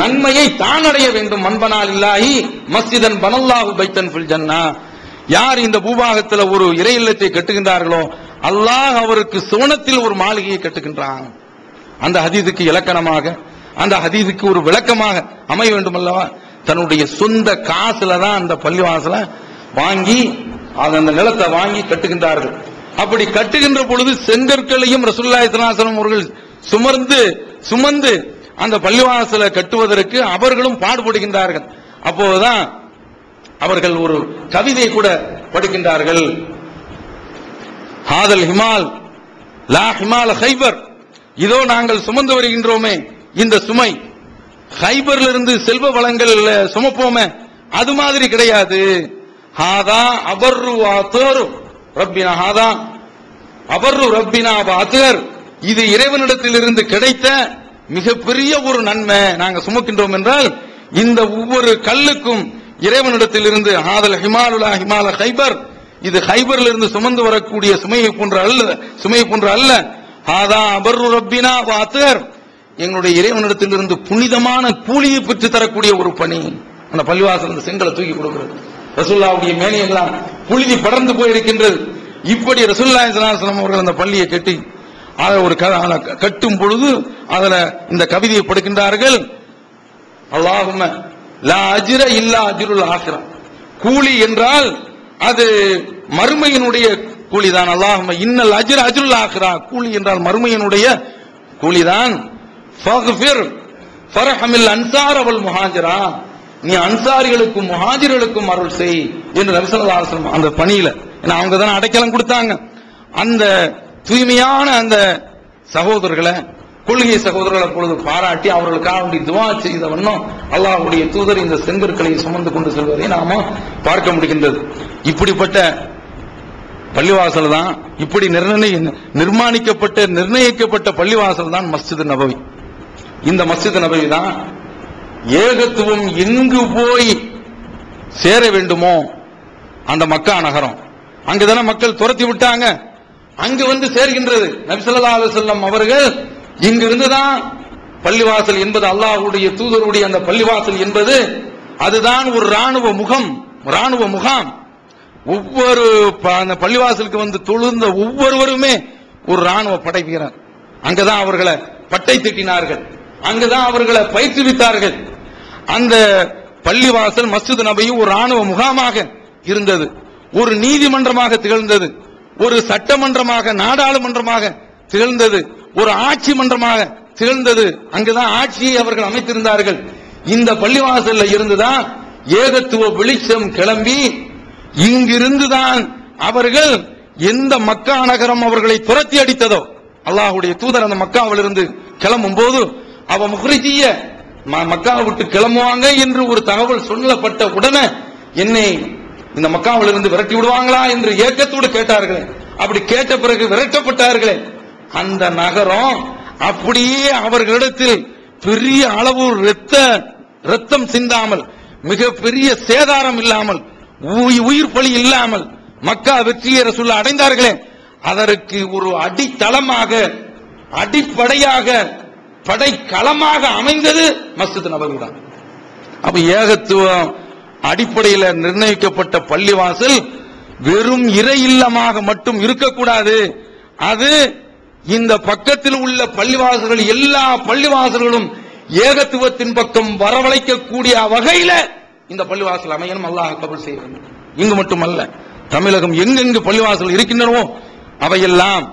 நன்மையை தான் அடைய வேண்டும். மன்பனால் இல்லாஹி மஸ்ஜிதன் பனல்லாஹு பைத்தன் ஃபில் ஜன்னா, யார் இந்த பூபாகத்தில் ஒரு இறை இல்லத்தை கட்டுகின்றார்களோ அல்லாஹ் அவருக்கு சுவனத்தில் ஒரு மாளிகையை கட்டுகின்றான். அந்த ஹதீஸுக்கு இலக்கணமாக, அந்த ஹதீஸுக்கு ஒரு விளக்கமாக அமைய வேண்டும் அல்லவா? தன்னுடைய சொந்த காசுல தான் அந்த பள்ளிவாசலை வாங்கி அந்த நிலத்தை வாங்கி கட்டுகின்றார்கள். அப்படி கட்டுகின்ற பொழுது செங்கற்களையும் ரசூலுல்லாஹி ஸல்லல்லாஹு அலைஹி வஸல்லம் அவர்கள் சுமந்து அந்த பள்ளிவாசலை கட்டுவதற்கு அவர்களும் பாடுபடுகின்றார்கள். அப்போதுதான் அவர்கள் ஒரு கவிதை கூட படிக்கின்றார்கள். ஹாதல் ஹிமால் லா ஹிமால ஹைபர், இதோ நாங்கள் சுமந்து வருகின்றோமே இந்த சுமை, ஹைபர்ல செல்வ வளங்கள் சுமப்போமே அது மாதிரி கிடையாது. ஹாதா அபர்ரு வாத்தர் ரப்பினா, ஹாதா அபர்ரு ரப்பினா வாத்தர், இது இறைவனிடத்திலிருந்து கிடைத்த மிகப்பெரிய ஒரு நன்மை. நாங்க சுமக்கின்றோம் என்றால் இந்த ஒவ்வொரு கல்லுக்கும் இறைவனிடத்திலிருந்து ஹாதல் ஹிமாலுலா ஹிமால ஹைபர், இது ஹைபர்ல இருந்து சுமந்து வரக்கூடிய சுமையை போன்ற அல்ல. ஹாதா அபர்ரு ரப்பினா வாத்தர், எங்களுடைய இறைவனிடத்திலிருந்து புனிதமான கூலியை பெற்று தரக்கூடிய ஒரு பணி. அந்த பள்ளிவாசல் செங்கலை தூக்கி கொடுக்கிறது. ரசூலுல்லாஹ்வுடைய மேனியெல்லாம் புழுதி படர்ந்து போயிருக்கின்றது. இப்படி ரசூலுல்லாஹி ஸல்லல்லாஹு அலைஹி வஸல்லம் அவர்கள் அந்த பள்ளியை கட்டி அதை ஒரு கட்டும் பொழுது அதுல இந்த கவிதையை படுக்கின்றார்கள். அல்லாஹும்ம லா அஜ்ர இல்லா அஜ்ருல் ஆখিরা, கூலி என்றால் அது மறுமையினுடைய கூலிதான். அல்லாஹும்ம இன்னல் அஜ்ர அஜ்ருல் ஆখিরা, கூலி என்றால் மறுமையினுடைய கூலிதான். ஃபக்ஃபிர் ஃபர்ஹமில் அன்சார வல் முஹாஜிரா, நீ அன்சாரிகளுக்கும் முஹாஜிர்களுக்கும் அருள் செய் என்று நபி ஸல்லல்லாஹு அலைஹி வஸல்லம் அந்த பணியில, அவங்க தானே அடைக்கலம் கொடுத்தாங்க, அந்த தூய்மையான அந்த சகோதரர்களை, கொள்கை சகோதரர்கள் அப்பொழுது பாராட்டி அவர்களுக்காக வேண்டி துவா செய்த வண்ணம் அல்லாஹ்வுடைய தூதர் இந்த செங்கற்களை சுமந்து கொண்டு செல்வதை நாம பார்க்க முடிகின்றது. இப்படிப்பட்ட பள்ளிவாசல் தான், இப்படி நிர்ணயிக்கப்பட்ட பள்ளிவாசல் தான் மஸ்ஜித் நபவி. இந்த மஸ்ஜித் நபவி தான் ஏகத்துவம் எங்கு போய் சேர வேண்டுமோ அந்த மக்கா நகரம், அங்குதான மக்கள் துரத்தி விட்டாங்க, அங்கு வந்து சேர்கின்றது. நபி ஸல்லல்லாஹு அலைஹி வஸல்லம் அவர்கள் இங்கிருந்துதான் பள்ளிவாசல் என்பது, அல்லாஹ்வுடைய தூதருடைய அந்த பள்ளிவாசல் என்பது அதுதான் ஒரு ராணுவ முகாம். ஒவ்வொரு பள்ளிவாசலுக்கு வந்து தொழுந்த ஒவ்வொருவருமே ஒரு ராணுவ படை வீரர். அங்கதான் அவர்களை பட்டை திட்டினார்கள், அங்குதான் அவர்களை பயிற்றுவித்தார்கள். அந்த பள்ளிவாசல் மஸ்ஜித் நபவி ஒரு ராணுவ முகாமாக இருந்தது, ஒரு நீதிமன்றமாக திகழ்ந்தது, ஒரு சட்டமன்றமாக நாடாளுமன்றமாக திகழ்ந்தது, ஒரு ஆட்சி மன்றமாக திகழ்ந்தது. அங்குதான் ஆட்சியை அவர்கள் அமைத்திருந்தார்கள். இந்த பள்ளிவாசல்ல இருந்துதான் ஏகத்துவ வெளிச்சம் கிளம்பி இங்கிருந்துதான் அவர்கள் எந்த மக்கா நகரம் அவர்களை துரத்தி அடித்ததோ, அல்லாஹ்வுடைய தூதர் அந்த மக்காவிலிருந்து கிளம்பும் போது அவ முஹ்ரிஜிய மக்காவை விட்டு கிளம்புவாங்க என்று ஒரு தகவல் சொல்லப்பட்ட உடனே என்னை இந்த மக்காவிலிருந்து விரட்டி விடுவாங்களா என்று ஏக்கத்தோடு கேட்டார்களே. அப்படி கேட்ட பிறகு விரட்டப்பட்டார்களே. அந்த நகரம் அப்படியே அவர்களிடத்தில் பெரிய அளவு ரத்தம் சிந்தாமல், மிக பெரிய சேதாரம் இல்லாமல், உயிர் பலி இல்லாமல் மக்கா வெற்றியை ரசூலுல்லாஹ் அடைந்தார்களே, அதற்கு ஒரு அடித்தளமாக, அடிப்படையாக, படைக்களமாக அமைந்தது மஸ்ஜித் நபவி தான். அப்ப ஏகத்துவம் அடிப்படையில் நிர்ணயிக்கப்பட்ட பள்ளிவாசல் வெறும் இறை இல்லமாக மட்டும் இருக்கக்கூடாது. அது இந்த பக்கத்தில் உள்ள பள்ளிவாசல்கள், எல்லா பள்ளிவாசல்களும் ஏகத்துவத்தின் பக்கம் வரவழைக்கக்கூடிய வகையில இந்த பள்ளிவாசல் அமையணும். அல்லாஹ் கபூல் செய்ய வேண்டும். இங்கு மட்டுமல்ல, தமிழகம் எங்கெங்கு பள்ளிவாசல் இருக்கின்றனவோ அவையெல்லாம்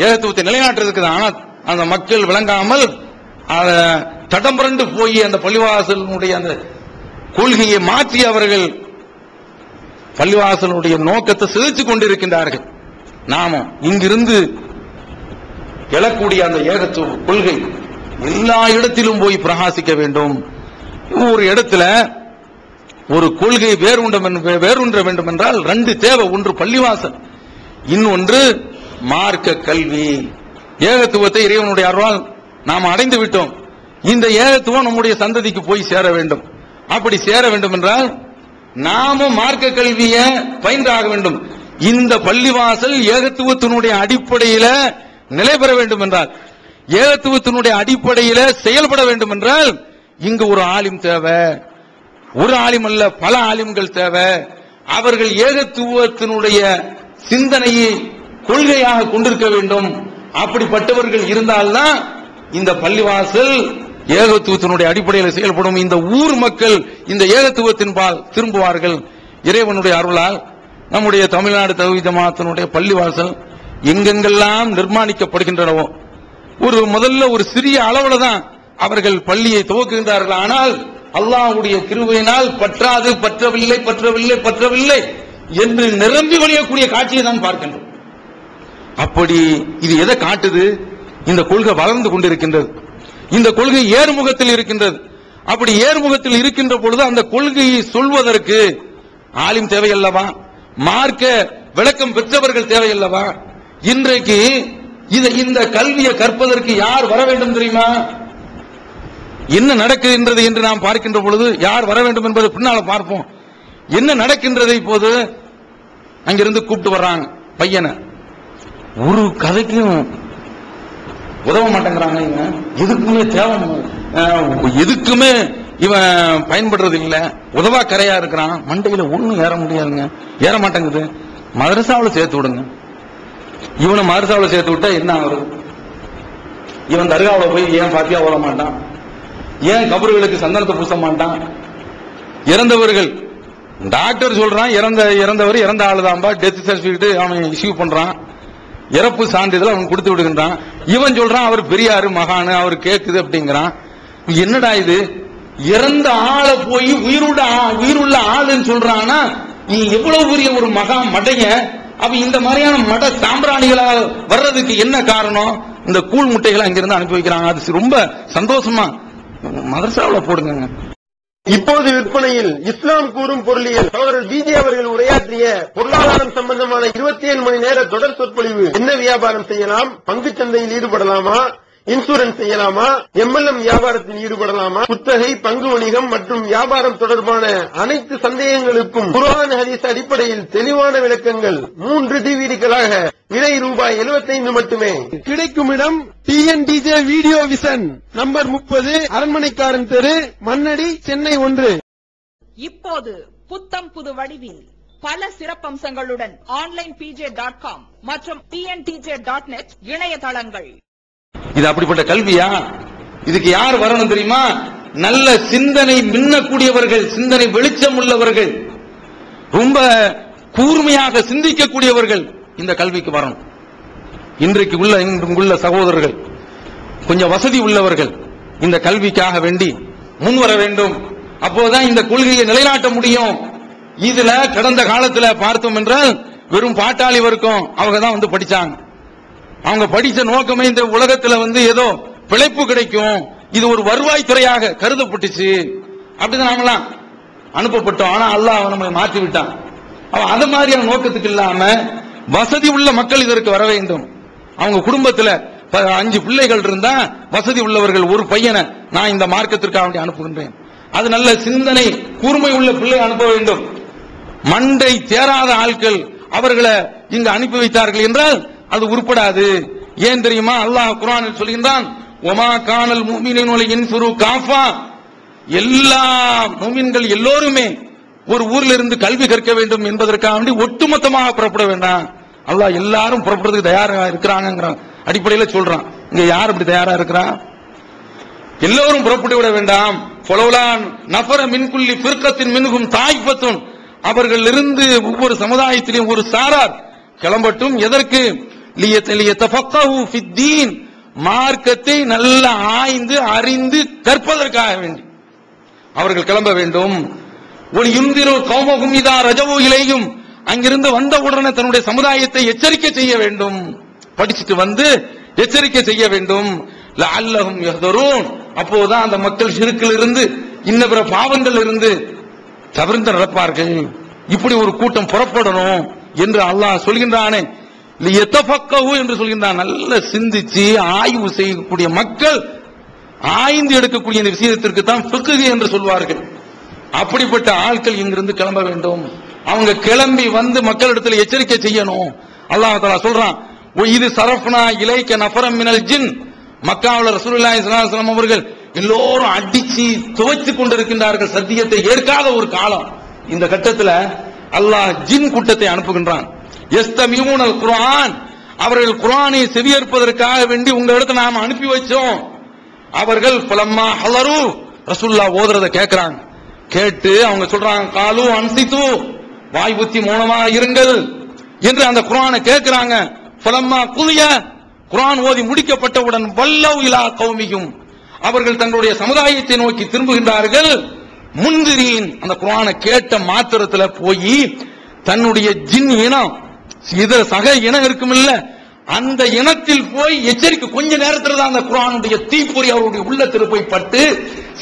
ஏகத்துவத்தை நிலைநாட்டுறதுக்கு தான். ஆனால் அந்த மக்கள் விளங்காமல் தடம் புரண்டு போய் அந்த பள்ளிவாசலுடைய அந்த கொள்கையை மாற்றி அவர்கள் பள்ளிவாசலுடைய நோக்கத்தை சிதைத்துக் கொண்டிருக்கின்றார்கள். நாம இங்கிருந்து எழக்கூடிய அந்த ஏகத்துவ கொள்கை எல்லா இடத்திலும் போய் பிரகாசிக்க வேண்டும். ஒரு இடத்துல ஒரு கொள்கை வேரூன்ற வேண்டும் என்றால் ரெண்டு தேவை. ஒன்று பள்ளிவாசல், இன்னொன்று மார்க்க கல்வி. ஏகத்துவத்தை இறைவனுடைய அருளால் நாம் அடைந்து விட்டோம். இந்த ஏகத்துவம் நம்முடைய சந்ததிக்கு போய் சேர வேண்டும். அப்படி சேர வேண்டும் என்றால் நாமும் மார்க்க கல்வியை பயின்றாக வேண்டும். இந்த பள்ளிவாசல் ஏகத்துவத்தினுடைய அடிப்படையில நிலை பெற வேண்டும் என்றால், ஏகத்துவத்தினுடைய அடிப்படையில செயல்பட வேண்டும் என்றால் இங்கு ஒரு ஆலிம் தேவை. ஒரு ஆலிம் அல்ல, பல ஆலிம்கள் தேவை. அவர்கள் ஏகத்துவத்தினுடைய சிந்தனையை கொள்கையாக கொண்டிருக்க வேண்டும். அப்படிப்பட்டவர்கள் இருந்தால்தான் இந்த பள்ளிவாசல் ஏகத்துவத்தினுடைய அடிப்படையில் செயல்படும். இந்த ஊர் மக்கள் இந்த ஏகத்துவத்தின் பால் திரும்புவார்கள். இறைவனுடைய அருளால் நம்முடைய தமிழ்நாடு தௌஹீத் ஜமாஅத்தினுடைய பள்ளிவாசல் எங்கெங்கெல்லாம் நிர்மாணிக்கப்படுகின்றனவோ, முதல்ல ஒரு சிறிய அளவுல தான் அவர்கள் பள்ளியை துவக்குகின்றார்கள். ஆனால் அல்லாஹ்வுடைய கிருபையினால் பற்றவில்லை என்று நிரம்பி வழியக்கூடிய காட்சியை தான் பார்க்கின்றோம். அப்படி இது எதை காட்டுது? இந்த கொள்கை வளர்ந்து கொண்டிருக்கின்றது. இந்த கொள்கை ஏறுமுகத்தில் இருக்கின்றது. அப்படி ஏறுமுகத்தில் இருக்கின்ற பொழுது அந்த கொள்கையை சொல்வதற்கு ஆலிம் தேவையல்லவா? மார்க்க விளக்கம் பெற்றவர்கள் தேவையல்லவா? இன்றைக்கு இந்த கல்வியை கற்பதற்கு யார் வர வேண்டும் தெரியுமா? என்ன நடக்கின்றது என்று நாம் பார்க்கின்ற பொழுது யார் வர வேண்டும் என்பதை பின்னால பார்ப்போம். என்ன நடக்கின்றது? இப்போது அங்கிருந்து கூப்பிட்டு வர்றாங்க பையனை. ஒரு கதைக்கும் உதவ மாட்டேங்கிறாங்க. எதுக்குமே இவன் பயன்படுறது இல்ல. உதவா கரையா இருக்கிறான். மண்டையில ஒண்ணும் ஏற முடியாதுங்க, ஏற மாட்டேங்குது. மதரசாவில் சேர்த்து விடுங்க. இவனை மதரசாவில் சேர்த்து விட்டா என்ன ஆகுது? இவன் தர்காவில் போய் ஏன் பாத்தியா ஓட மாட்டான்? ஏன் கபறுகளுக்கு சந்தனத்தை பூச மாட்டான்? இறந்தவர்கள் டாக்டர் சொல்றான் இறந்தவர் இறந்த ஆளுதான்பா, டெத் சர்டிபிகேட் அவன் இஷ்யூ பண்றான், இறப்பு சான்றிதழ் அவன் கொடுத்து விடுகின்றான். இவன் சொல்றான் அவர் பெரியாரு மகானு, அவர் கேக்குது அப்படிங்கிறான். என்னடா இது? இறந்த ஆளை போய் உயிருள்ள ஆளுன்னு சொல்றான்னா நீ எவ்வளவு பெரிய ஒரு மகா மடைய அப்ப இந்த மாதிரியான மட சாம்பிராணிகளா வர்றதுக்கு என்ன காரணம்? இந்த கூழ் முட்டைகளை அங்கிருந்து அனுப்பி வைக்கிறாங்க. அது ரொம்ப சந்தோஷமா மதரசாவில் போடுங்க. இப்போது விற்பனையில் இஸ்லாம் கூறும் பொருளியல் சகோதரர் பிஜே அவர்கள் உரையாற்றிய பொருளாதாரம் சம்பந்தமான 27 மணி நேர தொடர் சொற்பொழிவு. என்ன வியாபாரம் செய்யலாம், பங்கு சந்தையில் ஈடுபடலாமா, இன்சூரன்ஸ் செய்யலாமா, MLM வியாபாரத்தில் ஈடுபடலாமா, குத்தகை, பங்கு வணிகம் மற்றும் வியாபாரம் தொடர்பான அனைத்து சந்தேகங்களுக்கும் குர்ஆன் ஹதீஸ் அடிப்படையில் தெளிவான விளக்கங்கள் 3 டிவிடிகளாக விலை ரூபாய் 75 மட்டுமே. கிடைக்கும் இடம் TNTJ வீடியோ விஷன், நம்பர் 30, அரண்மனைக்காரன் தெரு, மண்ணடி, சென்னை 1. இப்போது புத்தம் புது வடிவில் பல சிறப்பம்சங்களுடன் onlinepj.com மற்றும் tntj.net இணையதளங்கள். இது அப்படிப்பட்ட கல்வியா? இதுக்கு யார் வரணும் தெரியுமா? நல்ல சிந்தனை மின்னக்கூடியவர்கள், சிந்தனை வெளிச்சம் உள்ளவர்கள், ரொம்ப கூர்மையாக சிந்திக்கக்கூடியவர்கள் இந்த கல்விக்கு வரணும். இன்றைக்கு உள்ள சகோதரர்கள் கொஞ்சம் வசதி உள்ளவர்கள் இந்த கல்விக்காக வேண்டி முன்வர வேண்டும். அப்போதான் இந்த கொள்கையை நிலைநாட்ட முடியும். இதுல கடந்த காலத்துல பார்த்தோம் என்றால் வெறும் பாட்டாளி வர்க்கம் அவங்க தான் வந்து படிச்சாங்க. அவங்க படிச்ச நோக்கமே இந்த உலகத்துல ஏதோ பிழைப்பு கிடைக்கும், இது ஒரு வருவாய் துறையாக கருதப்பட்டுச்சு. அப்படிதான் நாமெல்லாம் அனுப்பப்பட்டோம். ஆனா அல்லாஹ் நம்மை மாற்றி விட்டான். அவன் அது மாதிரியான நோக்கத்துக்கு இல்லாம வசதி உள்ள மக்கள் இதற்கு வர வேண்டும். அவங்க குடும்பத்துல 5 பிள்ளைகள் இருந்தா வசதி உள்ளவர்கள் ஒரு பையனை நான் இந்த மார்க்கத்திற்காக வேண்டி அனுப்புகின்றேன். அது நல்ல சிந்தனை கூர்மை உள்ள பிள்ளை அனுப்ப வேண்டும். மண்டை தேராத ஆட்கள் அவர்களை இங்கு அனுப்பி வைத்தார்கள் என்றால் அது உருப்படாது. ஏன் தெரியுமா? அல்லாஹ் குர்ஆனில் சொல்கின்றான், ஒமா கானல் முஃமினூன யன்ஃபுரு காஃபா, எல்லா முஃமின்கள் எல்லோருமே ஒரு ஊர்ல இருந்து கல்வி கற்க வேண்டும் என்பதற்காக வேண்டி ஒட்டுமொத்தமாக புறப்பட வேண்டாம். அல்லாஹ் எல்லாரும் புறப்படுறதுக்கு தயாரா இருக்கிறாங்க அடிப்படையில் சொல்றான். இங்க யார் அப்படி தயாரா இருக்கிறா? எல்லோரும் புறப்பட்டு விட வேண்டாம். ஃபலௌலான் நஃபர மின் குல்லி ஃபிர்கத்தின் மின்ஹும் தாயிஃபத்துன், அவர்கள் இருந்து ஒவ்வொரு சமுதாயத்திலும் ஒரு சாரார் கிளம்பட்டும். எதற்கு? லியதஃபக்கஹு ஃபித்தீன், மார்க்கத்தை நல்ல ஆய்ந்து அறிந்து கற்பதற்காக வேண்டி அவர்கள் கிளம்ப வேண்டும். ஒரு யுந்திரு கௌமஹும் இதா ரஜவு இலையும், அங்கிருந்து வந்த உடனே தன்னுடைய சமுதாயத்தை எச்சரிக்கை செய்ய வேண்டும். படிச்சுட்டு வந்து எச்சரிக்கை செய்ய வேண்டும். லஅல்லஹும் யஹ்தரூன், அப்போதான் அந்த மக்கள் ஷிர்க்கில் இருந்து இன்ன பிற பாவங்கள் இருந்து தவிர்த்து நடப்பார்கள். இப்படி ஒரு கூட்டம் புறப்படணும் என்று அல்லாஹ் சொல்கின்றானே. லியதஃபக்கஹு என்று சொல்கின்றான். நல்ல சிந்திச்சு ஆய்வு செய்யக்கூடிய மக்கள், ஆய்ந்து எடுக்கக்கூடிய இந்த விஷயத்திற்கு தான் ஃபிக்ஹ் என்று சொல்வார்கள். அப்படிப்பட்ட ஆட்கள் இங்கிருந்து கிளம்ப வேண்டும். அவங்க கிளம்பி வந்து மக்களிடத்தில் எச்சரிக்கை செய்யணும். அல்லாஹ் தஆலா சொல்றான், இது சரஃப்னா இலைக்க நஃபரம் மினல் ஜின், மக்காவுல ரசூலுல்லாஹி ஸல்லல்லாஹு அலைஹி வஸல்லம் அவர்கள் எல்லோரும் அடிச்சு துவைத்துக் கொண்டிருக்கின்றார்கள். சத்தியத்தை ஏற்காத ஒரு காலம். இந்த கட்டத்தில் அல்லாஹ் ஜின் கூட்டத்தை அனுப்புகின்றான். யஸ்தமிஊனல் குர்ஆன், அவர்கள் குர்ஆனை செவியேற்பதற்காக வேண்டி உங்களிடத்தில் நாம் அனுப்பி வச்சோம். அவர்கள் ஃபலம்மா ஹலரு, ரசூலுல்லாஹ் ஓதுறத கேட்கிறாங்க. கேட்டு அவங்க சொல்றாங்க, காலு அன்சித்து, வாய் புத்தி மௌனமாக இருங்கள் என்று அந்த குர்ஆனை கேட்கிறாங்க. ஃபலம்மா குலிய, குர்ஆன் ஓதி முடிக்கப்பட்டவுடன் வல்லவ் இலா கௌமிஹும், அவர்கள் தங்களுடைய சமுதாயத்தை நோக்கி திரும்புகின்றார்கள். முன்திரீன், அந்த குர்ஆனை கேட்ட மாத்திரத்துல போய் தன்னுடைய ஜின் இனம், இதர சக இனம் இருக்கும் இல்ல, அந்த இனத்தில் போய் எச்சரிக்கை. கொஞ்ச நேரத்தில் தான் அந்த குர்ஆனுடைய தீப்பொறி அவருடைய உள்ளத்தில் போய் பட்டு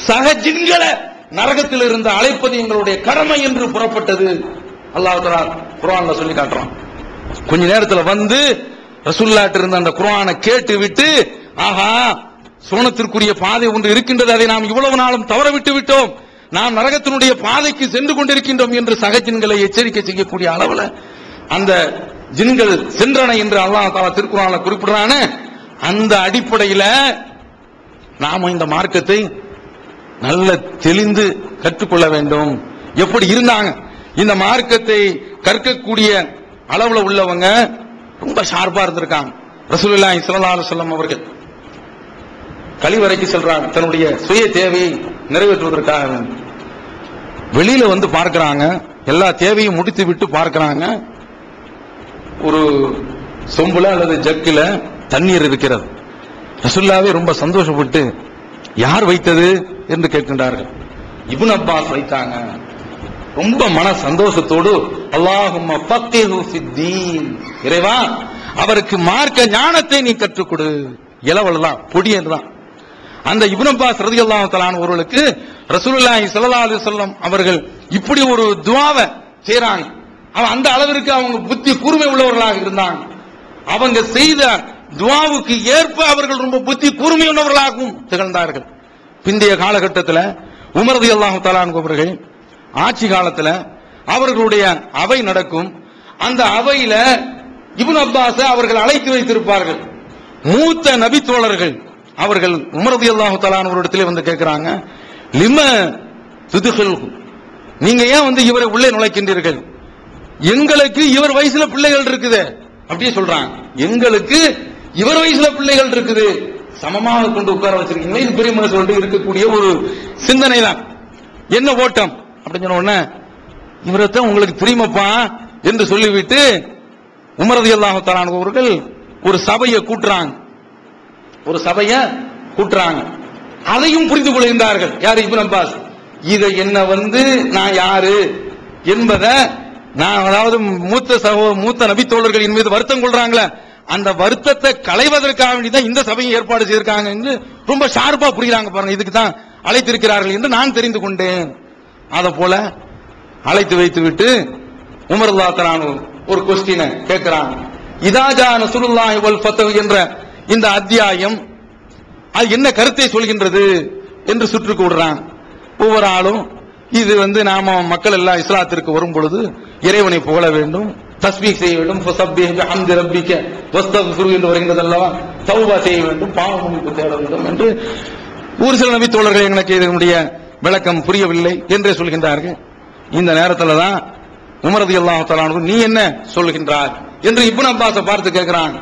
சக ஜின்களை நரகத்தில் இருந்து அழைப்பது எங்களுடைய கடமை என்று புறப்பட்டது. அல்லாஹ் தஆலா குர்ஆன்ல சொல்லி காட்டுறான். கொஞ்ச நேரத்தில் வந்து ரசூலுல்லாஹ் இருந்த அந்த குர்ஆனை கேட்டு விட்டு, ஆஹா சோனத்திற்குரிய பாதை ஒன்று இருக்கின்றது, அதை நாம் இவ்வளவு நாளும் தவற விட்டு விட்டோம், நாம் நரகத்தினுடைய பாதைக்கு சென்று கொண்டிருக்கின்றோம் என்று சக ஜின்களை எச்சரிக்கை செய்யக்கூடிய அளவுல அந்த ஜின்கள் சென்றன என்று அல்லாஹ் தஆலா திருக்குர்ஆன்ல குறிப்பிடுறான. அந்த அடிப்படையில் நாம இந்த மார்க்கத்தை நல்ல தெளிந்து கற்றுக்கொள்ள வேண்டும். எப்படி இருந்தாங்க இந்த மார்க்கத்தை கற்கக்கூடிய அளவுல உள்ளவங்க ரொம்ப ஷார்ப்பா இருந்திருக்காங்க. ரசூலுல்லாஹி ஸல்லல்லாஹு அலைஹி வஸல்லம் அவர்கள் கழிவறைக்கு செல்றாங்க, தன்னுடைய சுய தேவையை நிறைவேற்றுவதற்காக. வெளியில வந்து பார்க்கிறாங்க, எல்லா தேவையும் முடித்து விட்டு பார்க்கிறாங்க, ஒரு சொம்புல அல்லது ஜக்கில தண்ணீர் இருக்கிறது. ரசூலுல்லாஹ்வே ரொம்ப சந்தோஷப்பட்டு, யார் வைத்தது என்று கேட்கின்றார்கள். இப்னு அப்பாஸ் வைத்தாங்க. ரொம்ப மன சந்தோஷத்தோடு அல்லாஹும்ம ஃபக்கிஹு ஃபித்தீன், இறைவா அவருக்கு மார்க்க ஞானத்தை நீ கற்றுக் கொடு. இளவல் தான், பொடியன் தான். அந்த இப்னு அப்பாஸ் ரலியல்லாஹு தஆலா அவர்களுக்கு ரசூலுல்லாஹி ஸல்லல்லாஹு அலைஹி வஸல்லம் அவர்கள் இப்படி ஒரு துஆவை செய்றாங்க. அந்த அளவிற்கு அவங்க புத்தி கூர்மை உள்ளவர்களாக இருந்தாங்க. அவங்க செய்த துஆவுக்கு ஏற்ப அவர்கள் ரொம்ப புத்தி கூர்மை உள்ளவர்களாகவும் திகழ்ந்தார்கள். பிந்தைய காலகட்டத்தில் உமர் ரலியல்லாஹு தஆலா அவர்கள் ஆட்சி காலத்தில் அவர்களுடைய அவை நடக்கும். அந்த அவையில இப்னு அப்பாஸ் அவர்கள் அழைத்து வைத்திருப்பார்கள். மூத்த நபி தோழர்கள் அவர்கள் உமர் ரலியல்லாஹு தஆலா அவர்களிடத்திலே வந்து கேட்கிறாங்க, லிம துதுகில், நீங்க ஏன் வந்து இவரை உள்ளே நுழைக்கின்றீர்கள்? எங்களுக்கு இவர் வயசுல பிள்ளைகள் இருக்குது அப்படியே சொல்றாங்க. எங்களுக்கு இவர் வயசுல பிள்ளைகள் இருக்குது, சமமாக கொண்டு உட்கார வச்சிருக்கீங்களா? இது பெரிய மனசு இருக்கக்கூடிய ஒரு சிந்தனை தான். என்ன ஓட்டம் அப்படின்னு சொன்ன உடனே இவரைத்தான் உங்களுக்கு தெரியுமப்பா என்று சொல்லிவிட்டு உமர் ரலியல்லாஹு தஆலா அவர்கள் ஒரு சபையை கூட்டுறாங்க. அதையும் புரிந்து கொள்கின்றார்கள். யார்? இப்னு அப்பாஸ். இதை என்ன வந்து நான் யாரு என்பதை நான், அதாவது மூத்த நபி தோழர்களின் மீது வருத்தம் கொள்றாங்களே, அந்த வருத்தத்தை களைவதற்காக வேண்டிதான் இந்த சபையை ஏற்பாடு செய்திருக்காங்க என்று ரொம்ப ஷார்ப்பா புரிகிறாங்க. பாருங்க, இதுக்கு தான் அழைத்திருக்கிறார்கள் என்று நான் தெரிந்து கொண்டேன். அதை போல அழைத்து வைத்து விட்டு உமர் ரலியல்லாஹு தஆலா ஒரு கொஸ்டினை கேட்கிறாங்க. இதாஜா நஸ்ருல்லாஹி வல் ஃபத்ஹ் என்ற இந்த அத்தியாயம் அது என்ன கருத்தை சொல்கின்றது என்று சுற்றுக்கு விடுறாங்க. ஒவ்வொரு ஆளும் இது வந்து நாம மக்கள் எல்லாம் இஸ்லாத்திற்கு வரும் பொழுது இறைவனை புகழ வேண்டும், தஸ்பீஹ் செய்ய வேண்டும், ஃபஸப்பிஹ் பிஹம்தி ரப்பிக வஸ்தக்ஃபிரு என்று வருகிறது அல்லவா, தௌபா செய்ய வேண்டும், பாவ மன்னிப்பு தேட வேண்டும் என்று ஒரு சில நபி தோழர்கள் எனக்கு இதனுடைய விளக்கம் புரியவில்லை என்றே சொல்கின்றார்கள். இந்த நேரத்தில் தான் உமர் ரலியல்லாஹு தஆலா நீ என்ன சொல்கின்றாய் என்று இப்னு அப்பாஸை பார்த்து கேட்கிறாங்க.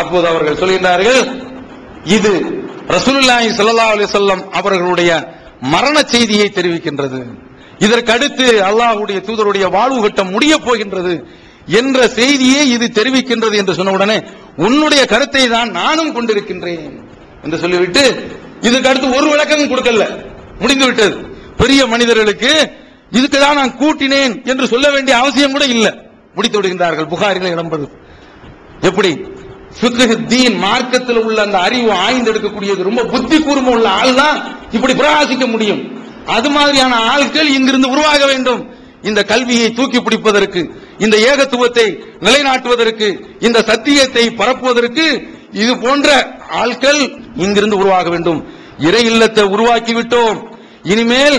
அப்போது அவர்கள் சொல்கின்றார்கள், இது ரசூலுல்லாஹி ஸல்லல்லாஹு அலைஹி வஸல்லம் அவர்களுடைய மரண செய்தியை தெரிவிக்கின்றது, இதற்கு அடுத்து அல்லாஹ்வுடைய தூதருடைய வாழ்வு கட்டம் முடிய போகின்றது என்ற செய்தியை இது தெரிவிக்கின்றது என்று சொன்ன உடனே உன்னுடைய கருத்தை தான் நானும் கொண்டிருக்கின்றேன் என்று சொல்லிவிட்டு இதுக்கு அடுத்து ஒரு விளக்கம் கொடுக்கல, முடிந்து விட்டது. பெரிய மனிதர்களுக்கு இதுக்கு தான் நான் கூட்டினேன் என்று சொல்ல வேண்டிய அவசியம் கூட இல்லை, முடித்து விடுகின்றார்கள். புகாரில் இடம்பெறும். எப்படி ஃபிக்ஹ் தீன், மார்க்கத்தில் உள்ள அந்த அறிவு ஆய்ந்து எடுக்கக்கூடியது ரொம்ப புத்தி கூர்மை உள்ள ஆள் தான் இப்படி பிரகாசிக்க முடியும். அது மாதிரியான ஆட்கள் இங்கிருந்து உருவாக வேண்டும். இந்த கல்வியை தூக்கி பிடிப்பதற்கு, இந்த ஏகத்துவத்தை நிலைநாட்டுவதற்கு, இந்த சத்தியத்தை பரப்புவதற்கு இது போன்ற ஆட்கள் இங்கிருந்து உருவாக வேண்டும். இறை இல்லத்தை உருவாக்கி விட்டோம், இனிமேல்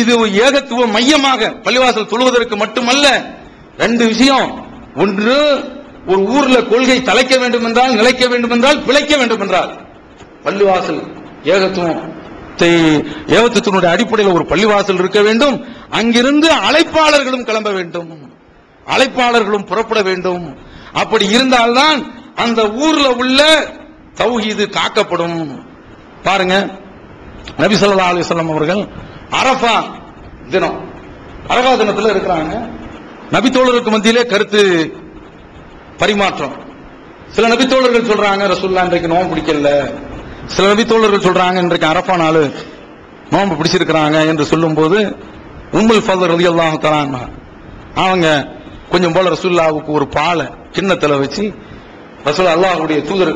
இது ஏகத்துவ மையமாக பள்ளிவாசல் தொழுவதற்கு மட்டுமல்ல. ரெண்டு விஷயம், ஒன்று ஒரு ஊர்ல கொள்கை தலைக்க வேண்டும் என்றால், நிலைக்க வேண்டும் என்றால், பிழைக்க வேண்டும் என்றால் பள்ளிவாசல் ஏகத்துவத்தினுடைய அடிப்படையில் ஒரு பள்ளிவாசல் இருக்க வேண்டும். அங்கிருந்து அழைப்பாளர்களும் கிளம்ப வேண்டும், அழைப்பாளர்களும் புறப்பட வேண்டும். அப்படி இருந்தால்தான் அந்த ஊர்ல உள்ள தௌஹீது காக்கப்படும். பாருங்க, நபி ஸல்லல்லாஹு அலைஹி வஸல்லம் அவர்கள் அரஃபா தினத்தில் இருக்கிறாங்க. நபி தோழருக்கு மத்தியிலே கருத்து பரிமாற்றம். சில நபி தோழர்கள் சொல்றாங்க ரசூலுல்லாஹ் இன்றைக்கு நோன்பு பிடிக்கல, சில நபி தோழர்கள் சொல்றாங்க இன்றைக்கு அரஃபா நாள் நோன்பு பிடிச்சிருக்கிறாங்க என்று சொல்லும் போது உம்முல் ஃபத்ல் ரலியல்லாஹு தஆலா அவங்க கொஞ்சம் போல ரசூலுல்லாஹ்வுக்கு ஒரு பாலை கிண்ணத்துல வச்சு ரசூல் அல்லாஹ்வுடைய தூதர்,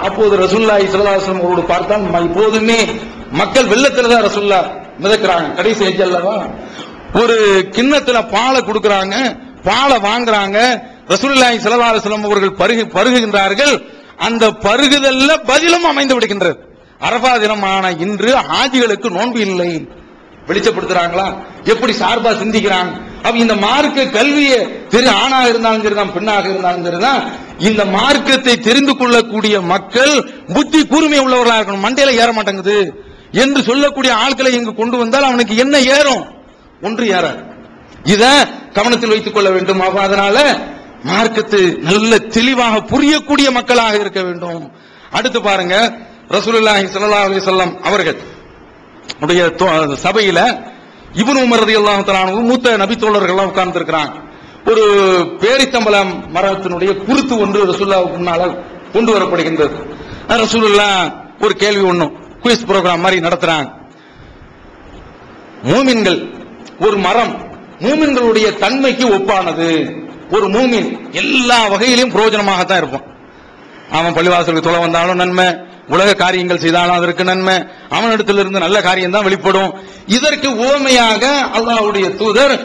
அப்போது ரசூலுல்லாஹி ஸல்லல்லாஹு அலைஹி வஸல்லம் அவரோடு பார்த்தால் இப்போதுமே மக்கள் வெள்ளத்துல தான் ரசூலுல்லாஹ் மிதக்கிறாங்க, கடைசி ஏஜ் அல்லவா. ஒரு கிண்ணத்துல பாலை கொடுக்கறாங்க, பாலை வாங்குறாங்க, ரசூலுல்லாஹி ஸல்லல்லாஹு அலைஹி வஸல்லம் அவர்கள் பருகுகின்றார்கள். அந்த பருகுதல்ல பதிலும் அமைந்து விடுகின்றது. அரஃபா தினமான இன்று ஹாஜிகளுக்கு நோன்பு இல்லை, வெளிச்சப்படுத்துறாங்களா? எப்படி சார்பா சிந்திக்கிறாங்க? அப்ப இந்த மார்க்க கல்வியை ஆணாக இருந்தாலும் சரிதான், பெண்ணாக இருந்தாலும் சரிதான், இந்த மார்க்கத்தை தெரிந்து கொள்ளக்கூடிய மக்கள் புத்தி கூர்மை உள்ளவர்களாக இருக்கணும். மண்டையில ஏற மாட்டேங்குது என்று சொல்லக்கூடிய ஆட்களை இங்கு கொண்டு வந்தால் அவனுக்கு என்ன ஏறும்? ஒன்று ஏற. இத கவனத்தில் வைத்துக் கொள்ள வேண்டும். அதனால மார்க்கத்தை நல்ல தெளிவாக புரியக்கூடிய மக்களாக இருக்க வேண்டும். அடுத்து பாருங்க, ரசூலுல்லாஹி ஸல்லல்லாஹு அலைஹி வஸல்லம் அவர்கள் உடைய சபையில இப்னு உமர் ரலியல்லாஹு தஆலா மூத்த நபி தோழர்கள் எல்லாம் உட்கார்ந்து இருக்கிறாங்க. ஒரு பேரித்தம்பலம் மரத்தினுடைய குருத்து ஒன்று ரசூலுல்லாஹ்வுக்கு முன்னால கொண்டு வரப்படுகின்றது. ரசூலுல்லாஹ் ஒரு கேள்வி ஒண்ணும் குயிஸ் ப்ரோக்ராம் மாதிரி நடத்துறாங்க. மூமின்கள் ஒரு மரம் மூமின்களுடைய தன்மைக்கு ஒப்பானது. ஒரு மூமின் எல்லா வகையிலும் பிரயோஜனமாகத்தான் இருப்பான். அவன் பள்ளிவாசலுக்கு தொலை வந்தாலும் நன்மை, உலக காரியங்கள் செய்தாலும் அதற்கு நன்மை, அவனிடத்திலிருந்து நல்ல காரியம் தான் வெளிப்படும். இதற்கு உவமையாக அல்லாஹ்வுடைய தூதர்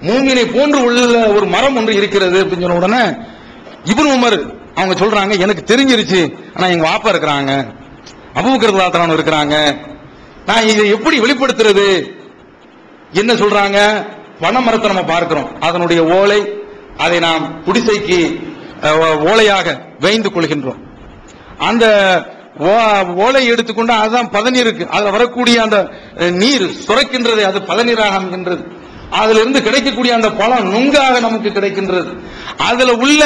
மூமினை போன்று உள்ள ஒரு மரம் ஒன்று இருக்கிறது அப்படின்னு சொன்ன உடனே இப்னு உமர் அவங்க சொல்றாங்க, எனக்கு தெரிஞ்சிருச்சு, ஆனா எங்க வாப்பா இருக்கிறாங்க, அபூபக்கர் ரலியல்லாஹு அன்ஹு இருக்கிறாங்க, நான் இதை எப்படி வெளிப்படுத்துறது? என்ன சொல்றாங்க? பனைமரத்தை நம்ம பார்க்கிறோம், அதனுடைய ஓலை, அதை நாம் குடிசைக்கு ஓலையாக வேய்ந்து கொள்கின்றோம். அந்த ஓலை எடுத்துக்கொண்டு அதுதான் பதநீருக்கு, அதுல வரக்கூடிய அந்த நீர் சுரக்கின்றது, அது பதநீராக அமைகின்றது. அதுல இருந்து கிடைக்கக்கூடிய அந்த பழம் நுங்காக நமக்கு கிடைக்கின்றது. அதுல உள்ள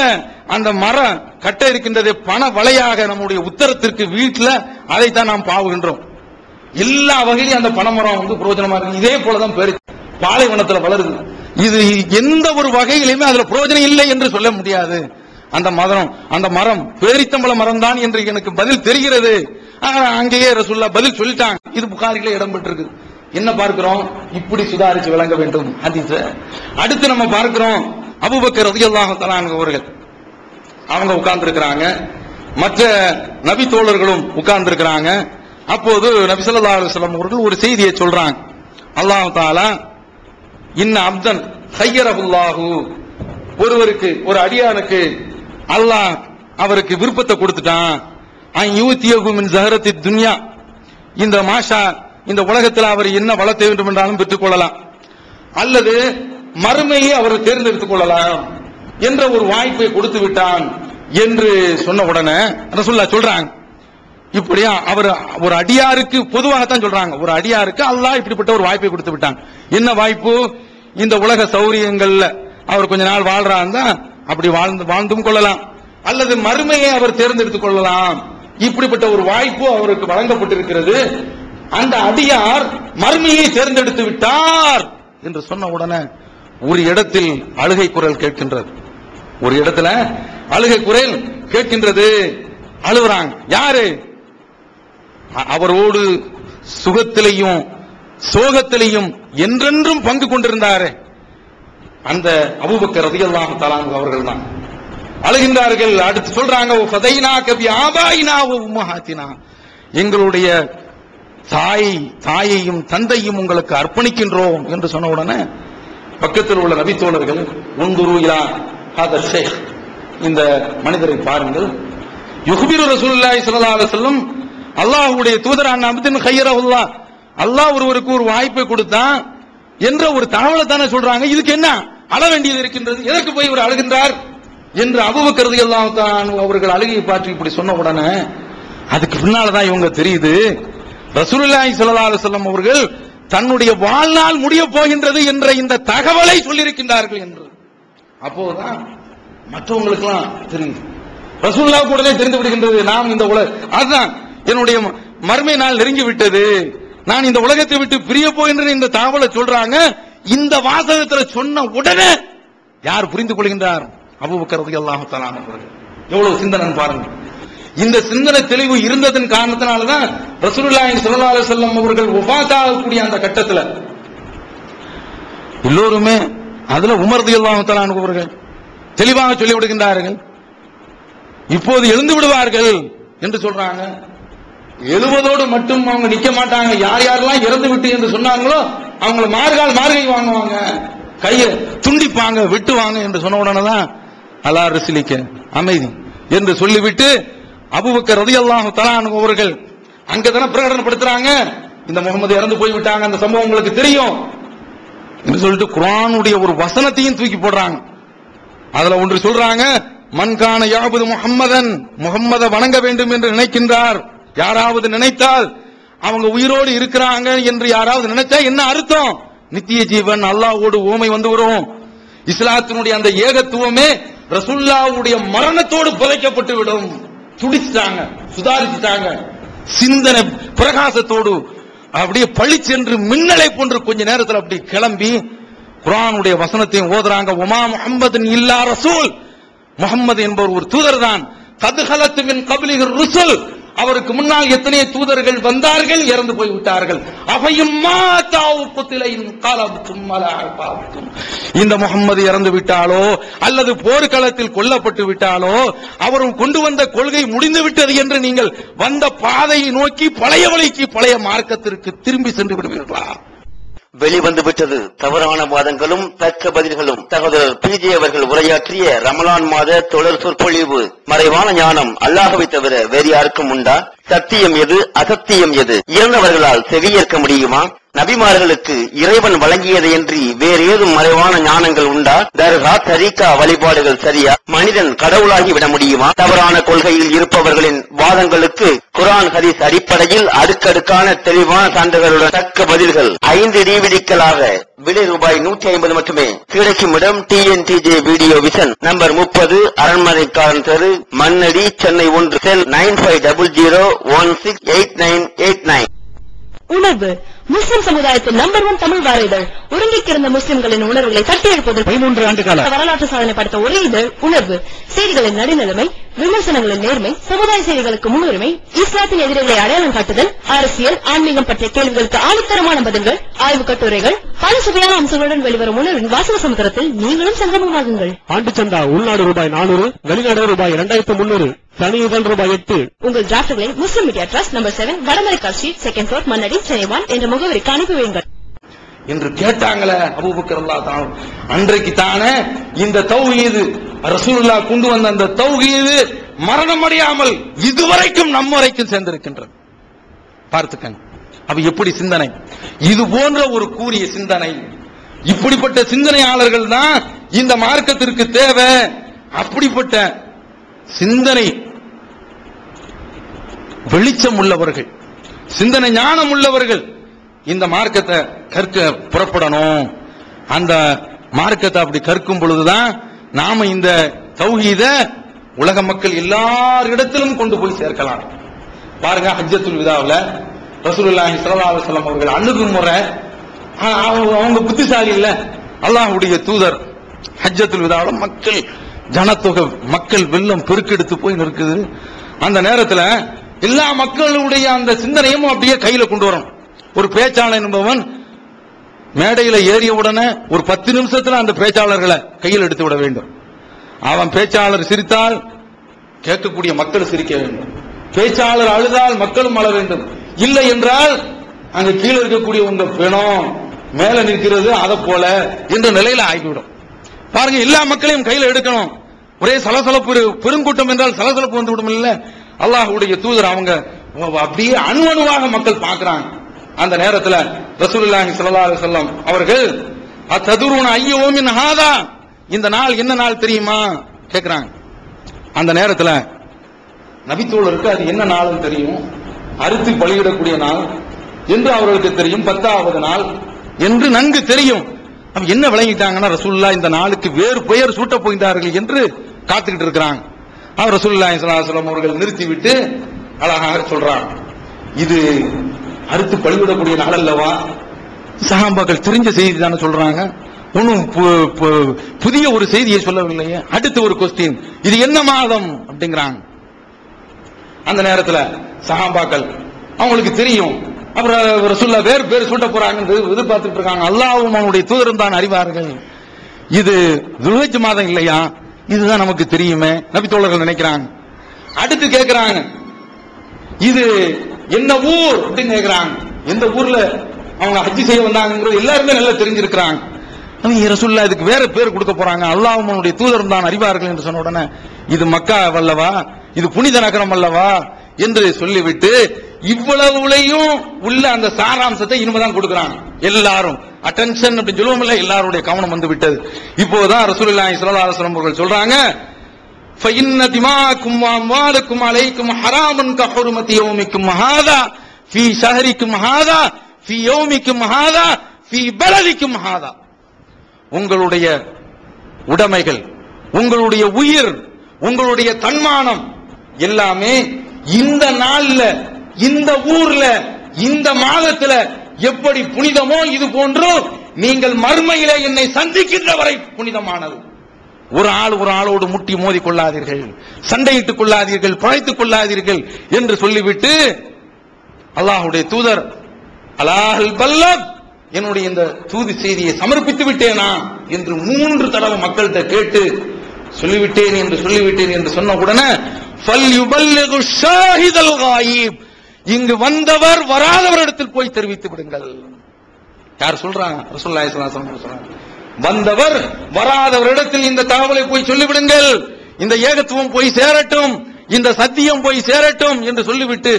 அந்த மரம் கட்டை இருக்கின்றது பண வலையாக நம்முடைய உத்தரத்திற்கு வீட்டுல அதைத்தான் நாம் பாவுகின்றோம். எல்லா வகையிலும் அந்த பனைமரம் வந்து பிரயோஜனமா இருக்கு. இதே போலதான் பெரு பாலைவனத்துல வளருது. இது எந்த ஒரு வகையிலுமே அதுல பிரயோஜனம் இல்லை என்று சொல்ல முடியாது. அந்த மரம் பேரித்தம்பள மரம் தான் என்று எனக்கு பதில் தெரிகிறது. அங்கேயே ரசூலுல்லாஹ் பதில் சொல்லிட்டாங்க. இது புகாரிலே இடம் பெற்றிருக்கு. என்ன பார்க்கிறோம்? இப்படி சுதாரிச்சு விளங்க வேண்டும் ஹதீஸ. அடுத்து நம்ம பார்க்கிறோம், அபூபக்கர் ரலியல்லாஹு தஆலா அன்ஹு அவர்கள் அவங்க உட்கார்ந்து இருக்கிறாங்க, மற்ற நபி தோழர்களும் உட்கார்ந்து இருக்கிறாங்க. அப்போது நபி ஸல்லல்லாஹு அலைஹி வஸல்லம் அவர்கள் ஒரு செய்தியை சொல்றாங்க. அல்லாஹ் தஆலா இன்ன அப்தன் ஹய்யரஹுல்லாஹு, ஒருவருக்கு ஒரு அடியானுக்கு அல்லாஹ் அவருக்கு விருப்பத்தை கொடுத்துட்டான். அன் யூதியஹு மின் ஸஹரத்தி துன்யா, இந்த மாஷா இந்த உலகத்தில் அவர் என்ன வளர்த்த வேண்டும் என்றாலும் பெற்றுக் கொள்ளலாம், அல்லது மறுமையை அவர் தேர்ந்தெடுத்துக் கொள்ளலாம் என்ற ஒரு வாய்ப்பை கொடுத்து விட்டான் என்று சொன்ன உடனே ரசூலுல்லாஹ் சொல்றாங்க, இப்படியா அவர் ஒரு அடியாருக்கு பொதுவாகத்தான் சொல்றாங்க, ஒரு அடியாருக்கு அல்லாஹ் இப்படிப்பட்ட ஒரு வாய்ப்பை கொடுத்து விட்டான். என்ன வாய்ப்பு? இந்த உலக சௌரியங்கள்ல அவர் கொஞ்ச நாள் வாழ்றாருந்தா அப்படி வாழ்ந்தும் கொள்ளலாம், அல்லது மறுமையை அவர் தேர்ந்தெடுத்துக் கொள்ளலாம். இப்படிப்பட்ட ஒரு வாய்ப்பு அவருக்கு வழங்கப்பட்டிருக்கிறது. அந்த அடியார் மறுமையை தேர்ந்தெடுத்து விட்டார் என்று சொன்ன உடனே ஒரு இடத்தில் அழுகை குரல் கேட்கின்றது. ஒரு இடத்துல அழுகை குரல் கேட்கின்றது. அழுகுறாங்க. யாரு? அவரோடு சுகத்திலையும் சோகத்திலையும் என்றென்றும் பங்கு கொண்டிருந்தாரே அந்த அபூபக்கர் ரலியல்லாஹு தஆலா அவர்கள் தான் அழுகின்றார்கள். அடுத்து சொல்றாங்க, ஃபதைனாக பி ஆபாயினா வ உம்மஹாத்தினா, எங்களுடைய தாயையும் தந்தையும் உங்களுக்கு அர்ப்பணிக்கின்றோம் என்று சொன்ன உடனே பக்கத்தில் உள்ள நபி தோழர்கள், உந்துரு இலா ஹாதா ஷைக், இந்த மனிதரை பாருங்கள், யுக்பிரு ரசூலுல்லாஹி ஸல்லல்லாஹு அலைஹி வஸல்லம், அல்லாஹ்வுடைய தூதர் அன் அப்தின் ஹய்யரஹுல்லாஹ், அல்லாஹ் ஒருவருக்கு ஒரு வாய்ப்பை கொடுத்தான் என்ற ஒரு தகவலை தானே சொல்றாங்க. இதுக்கு என்ன அழ வேண்டியது இருக்கின்றது? எதற்கு போய் இவர் அழுகின்றார் என்று அபூபக்கர் ரலியல்லாஹு தஆலா அவர்கள் அழுகையை பார்த்து இப்படி சொன்ன உடனே அதுக்கு பின்னால்தான் இவங்க தெரியுது, ரசூலுல்லாஹி ஸல்லல்லாஹு அலைஹி வஸல்லம் அவர்கள் தன்னுடைய வாழ்நாள் முடிய போகின்றது என்ற இந்த தகவலை சொல்லியிருக்கின்றார்கள் என்று. அப்போதான் மற்றவங்களுக்கு எல்லாம் தெரியுது. ரசூலுல்லாஹ் கூடவே தெரிந்து விடுகின்றது, நாம் இந்த அதுதான் என்னுடைய மறுமை நாள் நெருங்கி விட்டது, நான் இந்த உலகத்தை விட்டு பிரிய போகின்ற இந்த தகவலை சொல்றாங்க. இந்த வாசகத்தில் சொன்ன உடனே யார் புரிந்து கொள்கின்றார்? அபூபக்கர் ரலியல்லாஹு தஆலா அவர்கள். எவ்வளவு சிந்தனை பாருங்க. இந்த சிந்தனை தெளிவு இருந்ததன் காரணத்தினால்தான் ரசூலுல்லாஹி ஸல்லல்லாஹு அலைஹி வஸல்லம் அவர்கள் வஃபாத் ஆகக்கூடிய அந்த கட்டத்தில் எல்லோருமே, அதுல உமர் ரலியல்லாஹு தஆலா அவர்கள் தெளிவாக சொல்லி விடுகின்றார்கள், இப்போது எழுந்து விடுவார்கள் என்று சொல்றாங்க. எழுவதோடு மட்டும் அவங்க நிக்க மாட்டாங்க. யார் யாரெல்லாம் இறந்து விட்டு என்று சொன்னாங்களோ அவங்களை மார்கை வாங்குவாங்க, கையை துண்டிப்பாங்க, வெட்டுவாங்க என்று சொன்ன உடனேதான் அலா ரசூலிக்க அமைதி என்று சொல்லிவிட்டு அபூபக்கர் ரலியல்லாஹு தஆலா அன்ஹு அவர்கள் அங்கதான பிரகடனப்படுத்துறாங்க, இந்த முகமது இறந்து போய் விட்டாங்க, அந்த சம்பவம் உங்களுக்கு தெரியும் என்று சொல்லிட்டு குர்ஆனுடைய ஒரு வசனத்தையும் தூக்கி போடுறாங்க. அதுல ஒன்று சொல்றாங்க, மன்கான யாபுது முஹம்மதன், முகம்மதை வணங்க வேண்டும் என்று நினைக்கின்றார், யாராவது நினைத்தால் அவங்க உயிரோடு இருக்கிறாங்க என்று யாராவது நினைச்சா என்ன அர்த்தம்? நித்திய ஜீவன் அல்லாஹ்வோடு ஓமை வந்து வரும். இஸ்லாத்தினுடைய அந்த ஏகத்துவமே ரசூலுல்லாஹ்வுடைய மரணத்தோடு புதைக்கப்பட்டு விடும். துடிச்சிட்டாங்க, சுதாரிச்சிட்டாங்க, சிந்தனை பிரகாசத்தோடு அப்படியே பழிச்சென்று மின்னலை போன்று கொஞ்ச நேரத்தில் அப்படி கிளம்பி குர்ஆனுடைய வசனத்தையும் ஓதுறாங்க. உமா முஹம்மதின் இல்லா ரசூல், முஹம்மது என்பவர் ஒரு தூதர் தான், கத் ஹலத் மின் கப்லிஹி ருசுல், அவருக்கு முன்னால் எத்தனை தூதர்கள் வந்தார்கள், இறந்து போய்விட்டார்கள். அவையும் இந்த முகம்மது இறந்து விட்டாலோ அல்லது போர்க்களத்தில் கொல்லப்பட்டு விட்டாலோ அவரும் கொண்டு வந்த கொள்கை முடிந்து விட்டது என்று நீங்கள் வந்த பாதையை நோக்கி பழைய வழிக்கு பழைய மார்க்கத்திற்கு திரும்பி சென்று விடுவீர்களா? வெளிவந்து விட்டது தவறான வாதங்களும் தக்க பதில்களும். சகோதரர் பிஜே அவர்கள் உரையாற்றிய ரமலான் மாத தொடர் சொற்பொழிவு. மறைவான ஞானம் அல்லாஹ்வை தவிர வேறு யாருக்கும் உண்டா? சத்தியம் எது, அசத்தியம் எது? இறந்தவர்களால் செவியேற்க முடியுமா? நபிமார்களுக்கு இறைவன் வழங்கியதை என்று வேறு ஏதும் மறைவான ஞானங்கள் உண்டா? தர்கா தரீகா வழிபாடுகள் சரியா? மனிதன் கடவுளாகி விட முடியுமா? தவறான கொள்கையில் இருப்பவர்களின் வாதங்களுக்கு குர்ஆன் ஹதீஸ் அடிப்படையில் அடுக்கடுக்கான தெளிவான சான்றுகளுடன் தக்க பதில்கள் 5 டிவிடிக்களாக விலை ரூபாய் 150 மட்டுமே. கிடைக்கும் இடம் TNTJ வீடியோ விஷன், நம்பர் 30, அரண்மனைக்காரன் தெரு, மண்ணடி, சென்னை 1, செல் 9500168989. உணர்வு முஸ்லிம் சமுதாயத்தின் நம்பர் 1 தமிழ் வார இதழ். உறங்கிக் கிடந்த முஸ்லிம்களின் உணர்வுகளை தட்டி எழுப்புவதற்கு 13 ஆண்டு கால வரலாற்று சாதனை படைத்த ஒரே இதழ் உணர்வு. செய்திகளின் நடுநிலைமை, விமர்சனங்களின் நேர்மை, சமுதாய செய்திகளுக்கு முன்னுரிமை, இஸ்லாத்தின் எதிரிகளை அடையாளம் காட்டுதல், அரசியல், ஆன்மீகம் பற்றிய கேள்விகளுக்கு ஆணித்தரமான பதில்கள், ஆய்வுக் கட்டுரைகள், பல சுவையான அம்சங்களுடன் வெளிவரும் உணர்வின் வாசக சமுத்திரத்தில் நீங்களும் சங்கமமாகுங்கள். ஆண்டு சந்தா உள்நாடு ரூபாய் 400, வெளிநாடு ரூபாய் 2300, தனி இதழ் ரூபாய் 8. உங்கள் டிராஃப்ட்களை Muslim media trust, number 7, Vadamaraikka street, 2nd floor, Mannadi, Chennai 1 என்ற முகவரிக்கு அனுப்பி வையுங்கள் என்று கேட்டாங்களே அபூபக்கர் ரலியல்லாஹு அன்ஹு. அன்றைக்கு தானே இந்த தௌஹீது ரசூலுல்லாஹ் கொண்டு வந்த அந்த தௌஹீது மரணமடையாமல் இதுவரைக்கும் நம்ம வரைக்கும் சேர்ந்திருக்கின்றது. பார்த்துக்கங்க, அப்ப எப்படி சிந்தனை, இது போன்ற ஒரு கூறிய சிந்தனை. இப்படிப்பட்ட சிந்தனையாளர்கள் தான் இந்த மார்க்கத்திற்கு தேவை. அப்படிப்பட்ட சிந்தனை வெளிச்சம் உள்ளவர்கள், சிந்தனை ஞானம் உள்ளவர்கள் இந்த மார்க்கத்தை கற்க புறப்படணும். அந்த மார்க்கத்தை அப்படி கற்கும் பொழுதுதான் நாம இந்த தௌஹீத உலக மக்கள் எல்லாரிடத்திலும் கொண்டு போய் சேர்க்கலாம். பாருங்க, ஹஜ்ஜத்துல் விதாவில் ரசூலுல்லாஹி ஸல்லல்லாஹு அலைஹி வஸல்லம் அவர்கள் அணுகுமுறை, அவங்க புத்திசாலி இல்ல, அல்லாஹ்வுடைய தூதர் ஹஜ்ஜத்துல் விதாவில் மக்கள் ஜனத்தொகை, மக்கள் வெள்ளம் பெருக்கெடுத்து போய் நிற்குது. அந்த நேரத்தில் எல்லா மக்களுடைய அந்த சிந்தனையும் அப்படியே கையில கொண்டு வரணும். ஒரு பேச்சாளர் என்பவன் மேடையில ஏறிய உடனே ஒரு 10 நிமிஷத்துல அந்த பேச்சாளர்களை கையில் எடுத்து விட வேண்டும். அவன் பேச்சாளர் சிரித்தால் கேட்கக்கூடிய மக்கள் சிரிக்க வேண்டும், பேச்சாளர் அழுதால் மக்களும் அழ வேண்டும். இல்லை என்றால் அங்க கீழே இருக்கக்கூடிய உங்க பிணம் மேல நிற்கிறது அதை போல என்ற நிலையில ஆகிவிடும். பாருங்க, எல்லா மக்களையும் கையில எடுக்கணும். ஒரே சலசலப்பு, பெருங்கூட்டம் என்றால் சலசலப்பு வந்து விடும் இல்ல. அல்லாஹ்வுடைய தூதர் அவங்க அப்படியே அணுவாக மக்கள் பார்க்கிறாங்க. அந்த நேரத்தில் ரசூலுல்லாஹி ஸல்லல்லாஹு அலைஹி வஸல்லம் அவர்கள் அத்ததுருன ஐயோமின் ஹாதா, இந்த நாள் என்ன நாள் தெரியுமா கேட்கிறாங்க. அந்த நேரத்தில் நபித்தோழருக்கு அது என்ன நாள்னு தெரியும், அறுத்து பலியிடக்கூடிய நாள் என்று அவர்களுக்கு தெரியும், 10வது நாள் என்று நன்கு தெரியும். என்ன விளங்கிட்டாங்கன்னா ரசூலுல்லாஹ் இந்த நாளுக்கு வேறு பெயர் சூட்ட போகிறார்கள் என்று காத்துக்கிட்டு இருக்கிறாங்க. அவர் ரசூலுல்லாஹி ஸல்லல்லாஹு அலைஹி வஸல்லம் அவர்கள் நிறுத்திவிட்டு அழகாக சொல்றாங்க, இது அறுத்து பலியிடக்கூடிய நாள் அல்லவா? சஹாபாக்கள் தெரிஞ்ச செய்தி தானே சொல்றாங்க, ஒன்னும் புதிய ஒரு செய்தியை சொல்லவில்லையே. அடுத்து ஒரு கொஸ்டின், இது என்ன மாதம் அப்படிங்கிறாங்க. அந்த நேரத்தில் சஹாபாக்கள் அவங்களுக்கு தெரியும், அப்புறம் ரசூலுல்லாஹ் வேறு பேர் சூட்ட போறாங்க எதிர்பார்த்துட்டு இருக்காங்க. அல்லாஹ்வும் அவனுடைய தூதரும் தான் அறிவார்கள். இது துல்ஹஜ் மாதம் இல்லையா, இதுதான் நமக்கு தெரியுமே நபி தோழர்கள் நினைக்கிறாங்க. அடுத்து கேட்கிறாங்க, இது என்ன ஊர் அப்படின்னு கேட்கிறாங்க. எந்த ஊர்ல அவங்க ஹஜ்ஜி செய்ய வந்தாங்கிறது எல்லாருமே நல்லா தெரிஞ்சிருக்கிறாங்க. ரசூலுல்லாஹ் இதுக்கு வேற பேர் கொடுக்க போறாங்க, அல்லாஹ்வும் அவனுடைய தூதரும் தான் அறிவார்கள் என்று சொன்ன உடனே இது மக்கா அல்லவா, இது புனித நகரம் அல்லவா என்று சொல்லிவிட்டு இவ்வளவுலையும் உள்ள அந்த சாராம்சத்தை இனிமேதான் கொடுக்கிறாங்க. எல்லாரும் அட்டென்ஷன் அப்படின்னு சொல்லுவோம்ல, எல்லாருடைய கவனம் வந்து விட்டது. இப்போதான் ரசூலுல்லாஹி ஸல்லல்லாஹு அலைஹி வஸல்லம் அவர்கள் சொல்றாங்க, فَإِنَّ دِمَاءَكُمْ وَأَمْوَالَكُمْ عَلَيْكُمْ حَرَامٌ كَحُرْمَةِ يَوْمِكُمْ هَذَا فِي شَهْرِكُمْ هَذَا فِي يَوْمِكُمْ هَذَا فِي بَلَدِكُمْ هَذَا. உங்களுடைய உடைமைகள், உங்களுடைய உயிர், உங்களுடைய தன்மானம் எல்லாமே இந்த நாள்ல, இந்த ஊர்ல, இந்த மாதத்துல எப்படி புனிதமோ இது போன்று நீங்கள் மறுமையிலே என்னை சந்திக்கின்ற வரை புனிதமானது. ஒரு ஆளோடு முட்டி மோதி கொள்ளாதீர்கள், சண்டையிட்டுக் கொள்ளாதீர்கள், பழைத்துக் கொள்ளாதீர்கள் என்று சொல்லிவிட்டு அல்லாஹ்வுடைய தூதர் அலாஹல் பல்லக், என்னுடைய இந்த தூது செய்தியை சமர்ப்பித்து விட்டேனா என்று 3 தடவை மக்கள்கிட்ட கேட்டு சொல்லிவிட்டேன் என்று சொன்ன உடனே ஃபல்யுபல்லிகு ஷாஹிதல் காயிப், இங்கு வந்தவர் வராதவரிடத்தில் போய் தெரிவித்து விடுங்கள். யார் சொல்றாங்க? ரசூலுல்லாஹி ஸல்லல்லாஹு அலைஹி வஸல்லம் சொல்றாங்க, வந்தவர் வராதவரிடத்தில் இந்த தகவலை போய் சொல்லிவிடுங்கள், இந்த ஏகத்துவம் போய் சேரட்டும், இந்த சத்தியம் போய் சேரட்டும் என்று சொல்லிவிட்டு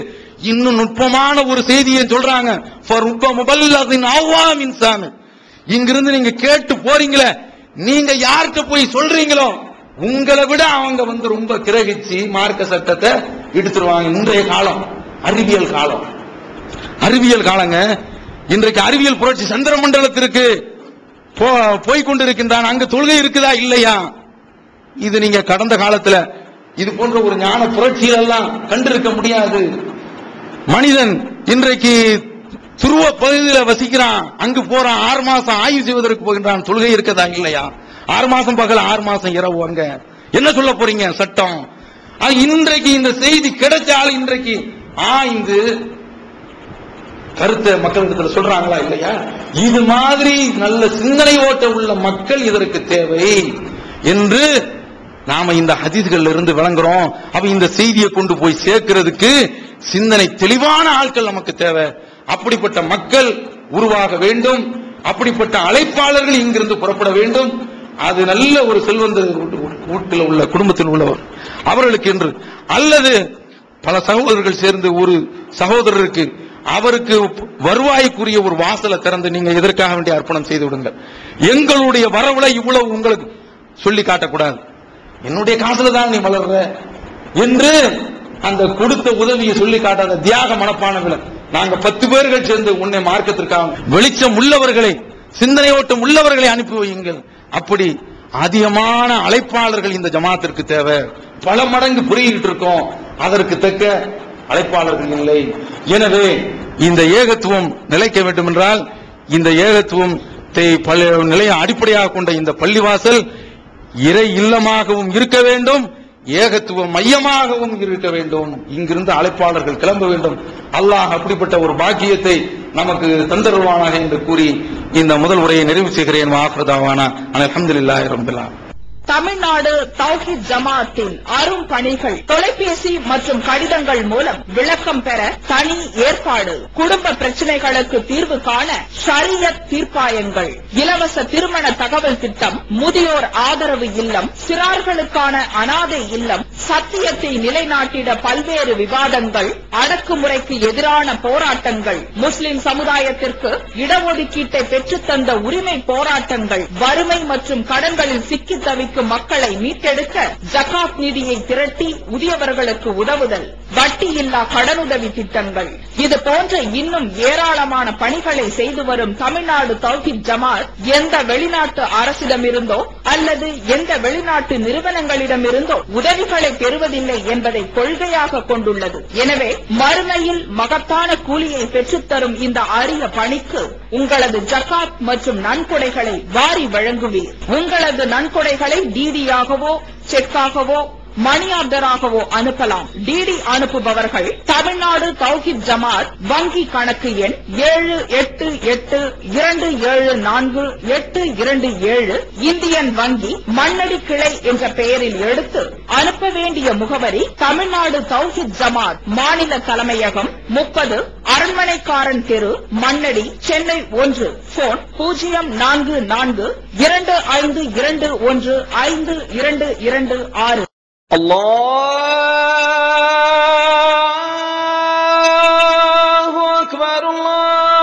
இன்னும் நுட்பமான ஒரு செய்தியை சொல்றாங்க. இங்கிருந்து நீங்க கேட்டு போறீங்களே, நீங்க யார்கிட்ட போய் சொல்றீங்களோ உங்களை விட அவங்க ரொம்ப கிரகிச்சு மார்க்க சட்டத்தை எடுத்துருவாங்க. இன்றைய காலம் அறிவியல் காலங்க. இன்றைக்கு அறிவியல் புரட்சி சந்திர மண்டலத்திற்கு போய்கொண்டிருக்கின்றான். அங்க தொழுகை இருக்குதா இல்லையா? இது நீங்க கடந்த காலத்துல இது போன்ற ஒரு ஞான புரட்சிகள் எல்லாம் கண்டிருக்க முடியாது. மனிதன் இன்றைக்கு துருவ பகுதியில் வசிக்கிறான், அங்கு போறான், 6 மாசம் ஆய்வு செய்வதற்கு போகின்றான். தொழுகை இருக்கதா இல்லையா? 6 மாசம் பகல், 6 மாசம் இரவு. அங்க என்ன சொல்ல போறீங்க? சட்டம். இன்றைக்கு இந்த செய்தி கிடைச்சாலும் இன்றைக்கு ஆய்ந்து கருத்தை மக்களிடத்தில் சொல்றாங்களா இல்லையா? இது மாதிரி நல்ல சிந்தனை ஓட்ட உள்ள மக்கள் இதற்கு தேவை என்று நாம இந்த ஹதீஸ்கள்ல இருந்து விளங்குறோம். அப்ப இந்த செய்தியை கொண்டு போய் சேர்க்கிறதுக்கு சிந்தனை தெளிவான ஆட்கள் நமக்கு தேவை. அப்படிப்பட்ட மக்கள் உருவாக வேண்டும். அப்படிப்பட்ட அழைப்பாளர்கள் இங்கிருந்து புறப்பட வேண்டும். அது நல்ல ஒரு செல்வந்தர் வீட்டில் உள்ள குடும்பத்தில் உள்ளவர் அவர்களுக்கு என்று, அல்லது பல சகோதரர்கள் சேர்ந்து ஒரு சகோதரருக்கு அவருக்கு வருவாய்க்குரிய ஒரு வாசலை திறந்து நீங்க எதற்காக வேண்டிய அர்ப்பணம் செய்து விடுங்கள். எங்களுடைய வரவுல இவ்வளவு உங்களுக்கு சொல்லி காட்டக்கூடாது. என்னுடைய காசுல தான் நீ வளர்ற என்று அந்த கொடுத்த உதவியை சொல்லி காட்டாத தியாக மனப்பானங்களை நாங்க 10 பேர்கள் சேர்ந்து உன்னை மார்க்கத்திற்காக வெளிச்சம் உள்ளவர்களை, சிந்தனை ஓட்டம் உள்ளவர்களை அனுப்பி வையுங்கள். அப்படி அதிகமான அழைப்பாளர்கள் இந்த ஜமாத்திற்கு தேவை. பல மடங்கு புரியிட்டு இருக்கோம், அதற்கு தக்க அழைப்பாளர்கள் இல்லை. எனவே இந்த ஏகத்துவம் நிலைக்க வேண்டும் என்றால் இந்த ஏகத்துவத்தை நிலைய அடிப்படையாக கொண்ட இந்த பள்ளிவாசல் இறை இல்லமாகவும் இருக்க வேண்டும், ஏகத்துவ மையமாகவும் இருக்க வேண்டும். இங்கிருந்து அழைப்பாளர்கள் கிளம்ப வேண்டும். அல்லாஹ் அப்படிப்பட்ட ஒரு பாக்கியத்தை நமக்கு தந்தருவானாக என்று கூறி இந்த முதல் உரையை நிறைவு செய்கிறேன். வாஃபிரதாவானா அல்ஹம்துலில்லாஹி ரப்பில் ஆலமீன். தமிழ்நாடு தௌஹீத் ஜமாஅத்தின் அரும் பணிகள் தொலைபேசி மற்றும் கடிதங்கள் மூலம் விளக்கம் பெற தனி ஏற்பாடு. குடும்ப பிரச்சனைகளுக்கு தீர்வு காண ஷரியத் தீர்ப்பாயங்கள், இலவச திருமண தகவல் திட்டம், முதியோர் ஆதரவு இல்லம், சிறார்களுக்கான அனாதை இல்லம், சத்தியத்தை நிலைநாட்டிட பல்வேறு விவாதங்கள், அடக்குமுறைக்கு எதிரான போராட்டங்கள், முஸ்லிம் சமுதாயத்திற்கு இடஒதுக்கீட்டை பெற்றுத்தந்த உரிமை போராட்டங்கள், வறுமை மற்றும் கடன்களில் சிக்கி தவிக்கும் மக்களை மீட்டெடுக்க ஜகாத் நிதியை திரட்டி உரியவர்களுக்கு உதவுதல், வட்டியில்லா கடனுதவி திட்டங்கள், இது போன்ற இன்னும் ஏராளமான பணிகளை செய்து வரும் தமிழ்நாடு தௌஹீத் ஜமாத் எந்த வெளிநாட்டு அரசிடமிருந்தோ அல்லது எந்த வெளிநாட்டு நிறுவனங்களிடமிருந்தோ உதவிகளை பெறுவதில்லை என்பதை கொள்கையாக கொண்டுள்ளது. எனவே மறுமையில் மகத்தான கூலியை பெற்றுத்தரும் இந்த அரிய பணிக்கு உங்களது ஜகாத் மற்றும் நன்கொடைகளை வாரி வழங்குவீர். உங்களது நன்கொடைகளை டிடியாகவோ செக்காகவோ மணி ஆர்டராகவோ அனுப்பலாம். டிடி அனுப்புபவர்கள் தமிழ்நாடு தௌஹீத் ஜமாத் வங்கி கணக்கு எண் 7882748227 இந்தியன் வங்கி மண்ணடி கிளை என்ற பெயரில் எடுத்து அனுப்ப வேண்டிய முகவரி தமிழ்நாடு தௌஹீத் ஜமாத் மாநில தலைமையகம் 30 அரண்மனைக்காரன் தெரு, மண்ணடி, சென்னை 1. போன் 044215215226. الله أكبر الله